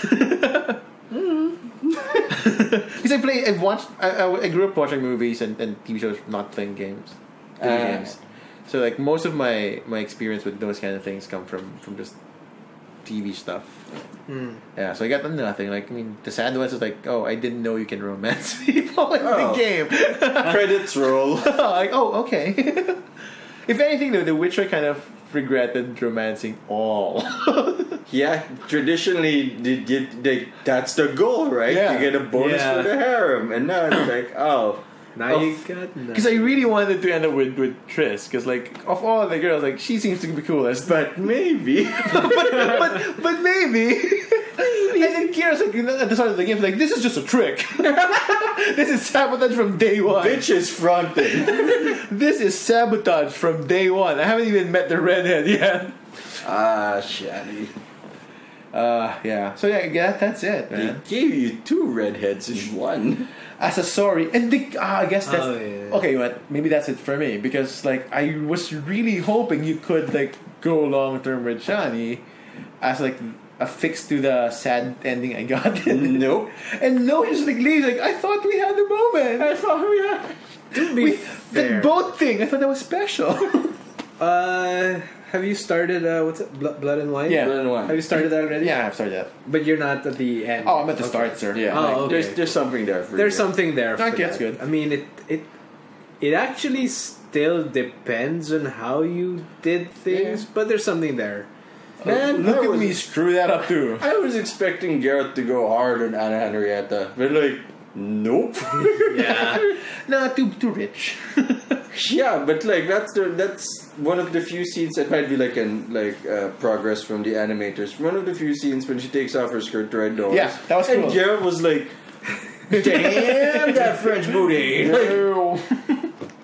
Speaker 1: Because I grew up watching movies and TV shows, not playing games, video games. So like most of my experience with those kind of things come from just TV stuff. Yeah, so I got nothing. Like, I mean, the sad ones is like, oh, I didn't know you can romance people in the game.
Speaker 3: Credits roll.
Speaker 1: Like, oh, okay. If anything, though, The Witcher kind of regretted romancing all.
Speaker 3: Yeah, traditionally, that's the goal, right?
Speaker 1: Yeah.
Speaker 3: You get a bonus
Speaker 2: Yeah.
Speaker 3: for the harem, and now it's like, oh.
Speaker 2: Now you got
Speaker 1: Because I really wanted to end up with Triss, because like of all the girls, like she seems to be coolest,
Speaker 3: But maybe.
Speaker 1: but maybe. And then Kira's like at the start of the game, like, this is just a trick. This is sabotage from day one.
Speaker 3: Bitch is fronting.
Speaker 1: This is sabotage from day one. I haven't even met the redhead yet.
Speaker 3: Shady.
Speaker 1: Yeah. So yeah, that's it,
Speaker 3: They
Speaker 1: man.
Speaker 3: gave you 2 redheads in one.
Speaker 1: As a sorry, and I guess that's
Speaker 2: yeah.
Speaker 1: okay. But maybe that's it for me, because like I was really hoping you could like go long term with Shani as like a fix to the sad ending I got.
Speaker 3: Nope.
Speaker 1: And no, just like leaves. Like, I thought we had a moment.
Speaker 3: I thought we had.
Speaker 2: To be
Speaker 1: The
Speaker 2: fair.
Speaker 1: boat thing. I thought that was special.
Speaker 2: Have you started, what's it? Blood and Wine?
Speaker 1: Yeah.
Speaker 3: Blood and Wine.
Speaker 2: Have you started that already?
Speaker 1: Yeah, I've started that.
Speaker 2: But you're not at the end.
Speaker 1: Oh, I'm at the
Speaker 2: Okay.
Speaker 1: start, sir.
Speaker 3: Yeah,
Speaker 2: Oh, okay.
Speaker 3: there's something there for
Speaker 2: There's
Speaker 3: you.
Speaker 2: something there for
Speaker 1: Okay, that's
Speaker 2: that.
Speaker 1: good.
Speaker 2: I mean, it actually still depends on how you did things, but there's something there.
Speaker 3: Man,
Speaker 1: Look
Speaker 3: I
Speaker 1: at
Speaker 3: was-
Speaker 1: me screw that up too.
Speaker 3: I was expecting Geralt to go hard on Anna Henrietta, but like, nope.
Speaker 2: Yeah.
Speaker 1: Nah, too rich.
Speaker 3: Yeah, but like that's one of the few scenes that might be like progress from the animators. One of the few scenes when she takes off her skirt to ride doors.
Speaker 1: Yeah, that was
Speaker 3: And
Speaker 1: cool.
Speaker 3: Geralt was like, "Damn that French booty!" Like,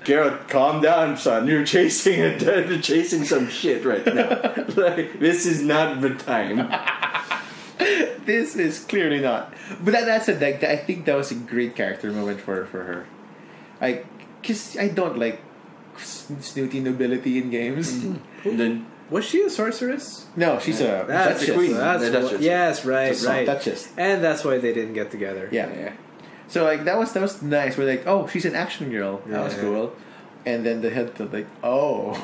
Speaker 3: Geralt, calm down, son. You're chasing some shit right now. Like, this is not the time.
Speaker 1: This is clearly not. But that's it. Like, I think that was a great character moment for her. Because I don't like snooty nobility in games.
Speaker 3: And then
Speaker 2: Was she a sorceress?
Speaker 1: No, she's a
Speaker 2: That's
Speaker 1: duchess.
Speaker 3: queen.
Speaker 2: That's
Speaker 3: The Duchess.
Speaker 2: yes, right,
Speaker 1: Just a
Speaker 2: right.
Speaker 1: Duchess.
Speaker 2: And that's why they didn't get together.
Speaker 1: Yeah. So like that was nice. We're like, oh, she's an action girl. That was
Speaker 2: Yeah.
Speaker 1: cool. And then the head like, oh,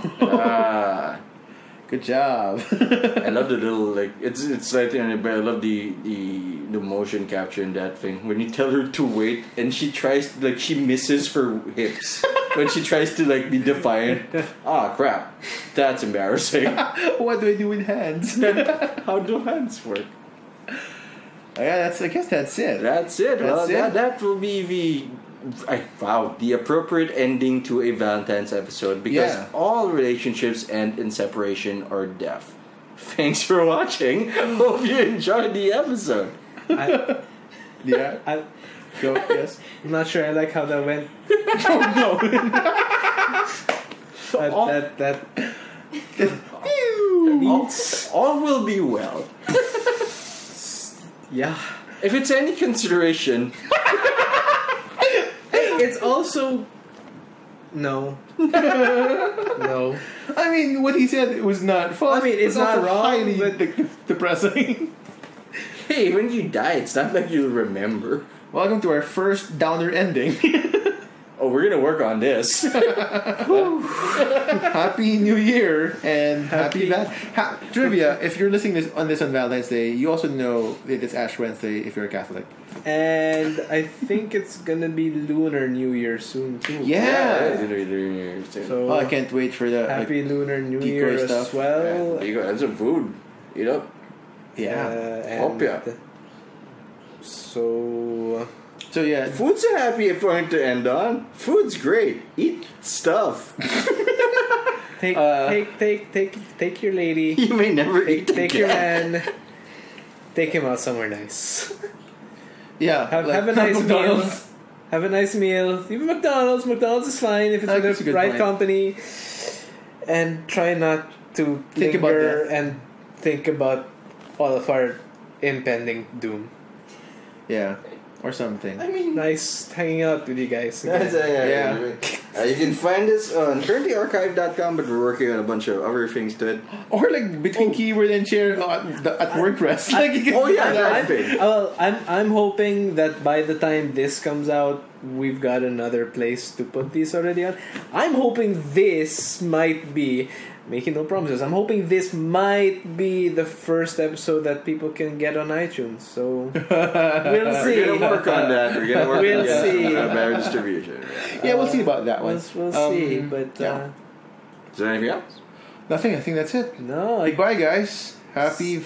Speaker 1: Good job.
Speaker 3: I love the little like it's slightly on it, but I love the motion capture in that thing when you tell her to wait and she tries like she misses her hips when she tries to like be defiant. Crap, that's embarrassing.
Speaker 1: What do I do with hands?
Speaker 3: How do hands work?
Speaker 1: Yeah, I guess that's it.
Speaker 3: That's it.
Speaker 1: That's it.
Speaker 3: That will be the appropriate ending to a Valentine's episode because all relationships end in separation or death. Thanks for watching. Hope you enjoyed the episode.
Speaker 1: Yes.
Speaker 2: I'm not sure I like how that went.
Speaker 3: All will be well.
Speaker 2: Yeah.
Speaker 3: If it's any consideration.
Speaker 2: It's also no. No.
Speaker 1: I mean, what he said was not false.
Speaker 2: I mean, it's not
Speaker 1: also
Speaker 2: wrong,
Speaker 1: highly
Speaker 2: but
Speaker 1: depressing.
Speaker 3: Hey, when you die, it's not like you'll remember.
Speaker 1: Welcome to our first downer ending.
Speaker 3: Oh, we're gonna work on this.
Speaker 1: Happy New Year and happy trivia. If you're listening on Valentine's Day, you also know that it's Ash Wednesday if you're a Catholic.
Speaker 2: And I think it's gonna be Lunar New Year soon too.
Speaker 1: Yeah.
Speaker 2: So
Speaker 1: I can't wait for the
Speaker 2: happy Lunar New Year
Speaker 1: stuff.
Speaker 2: as well.
Speaker 3: There you go. That's some food. Eat up.
Speaker 2: And
Speaker 1: So yeah,
Speaker 3: Food's a happy point to end on. Food's great. Eat stuff.
Speaker 2: take your lady.
Speaker 3: You may never eat
Speaker 2: Take your man. Take him out somewhere nice.
Speaker 1: Yeah,
Speaker 2: have a nice meal. Have a nice meal. Even McDonald's. McDonald's is fine if it's with the right company. And try not to
Speaker 1: Think about
Speaker 2: linger
Speaker 1: death.
Speaker 2: and think about all of our impending doom.
Speaker 1: Yeah, or something.
Speaker 3: I mean,
Speaker 2: Nice hanging out with you guys again.
Speaker 3: You can find us on currentlyarchive.com, but we're working on a bunch of other things to it.
Speaker 1: Or like between keyboard and chair at WordPress.
Speaker 2: I'm hoping that by the time this comes out, we've got another place to put these already on. I'm hoping this might be, making no promises, I'm hoping this might be the first episode that people can get on iTunes. So we'll see.
Speaker 3: We're gonna work on that. We're gonna work
Speaker 2: We'll
Speaker 3: on
Speaker 2: see.
Speaker 3: better distribution.
Speaker 1: Yeah, we'll see about that one.
Speaker 2: We'll see. But
Speaker 3: Is there anything else?
Speaker 1: Nothing. I think that's it.
Speaker 2: no,
Speaker 1: Goodbye, guys. Happy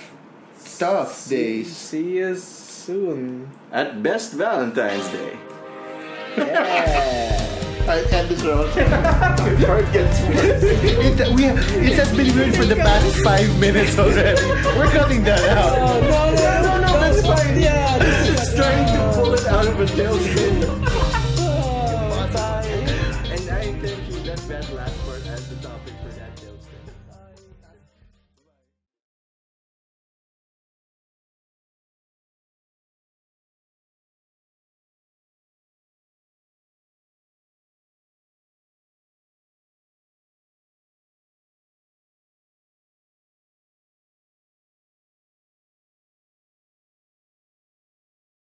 Speaker 1: stuff days.
Speaker 2: See you soon.
Speaker 3: At best, Valentine's Day.
Speaker 2: Yeah.
Speaker 1: I end this round.
Speaker 3: It gets worse.
Speaker 1: It has been weird for the past 5 minutes already. We're cutting that out.
Speaker 2: No, that's fine.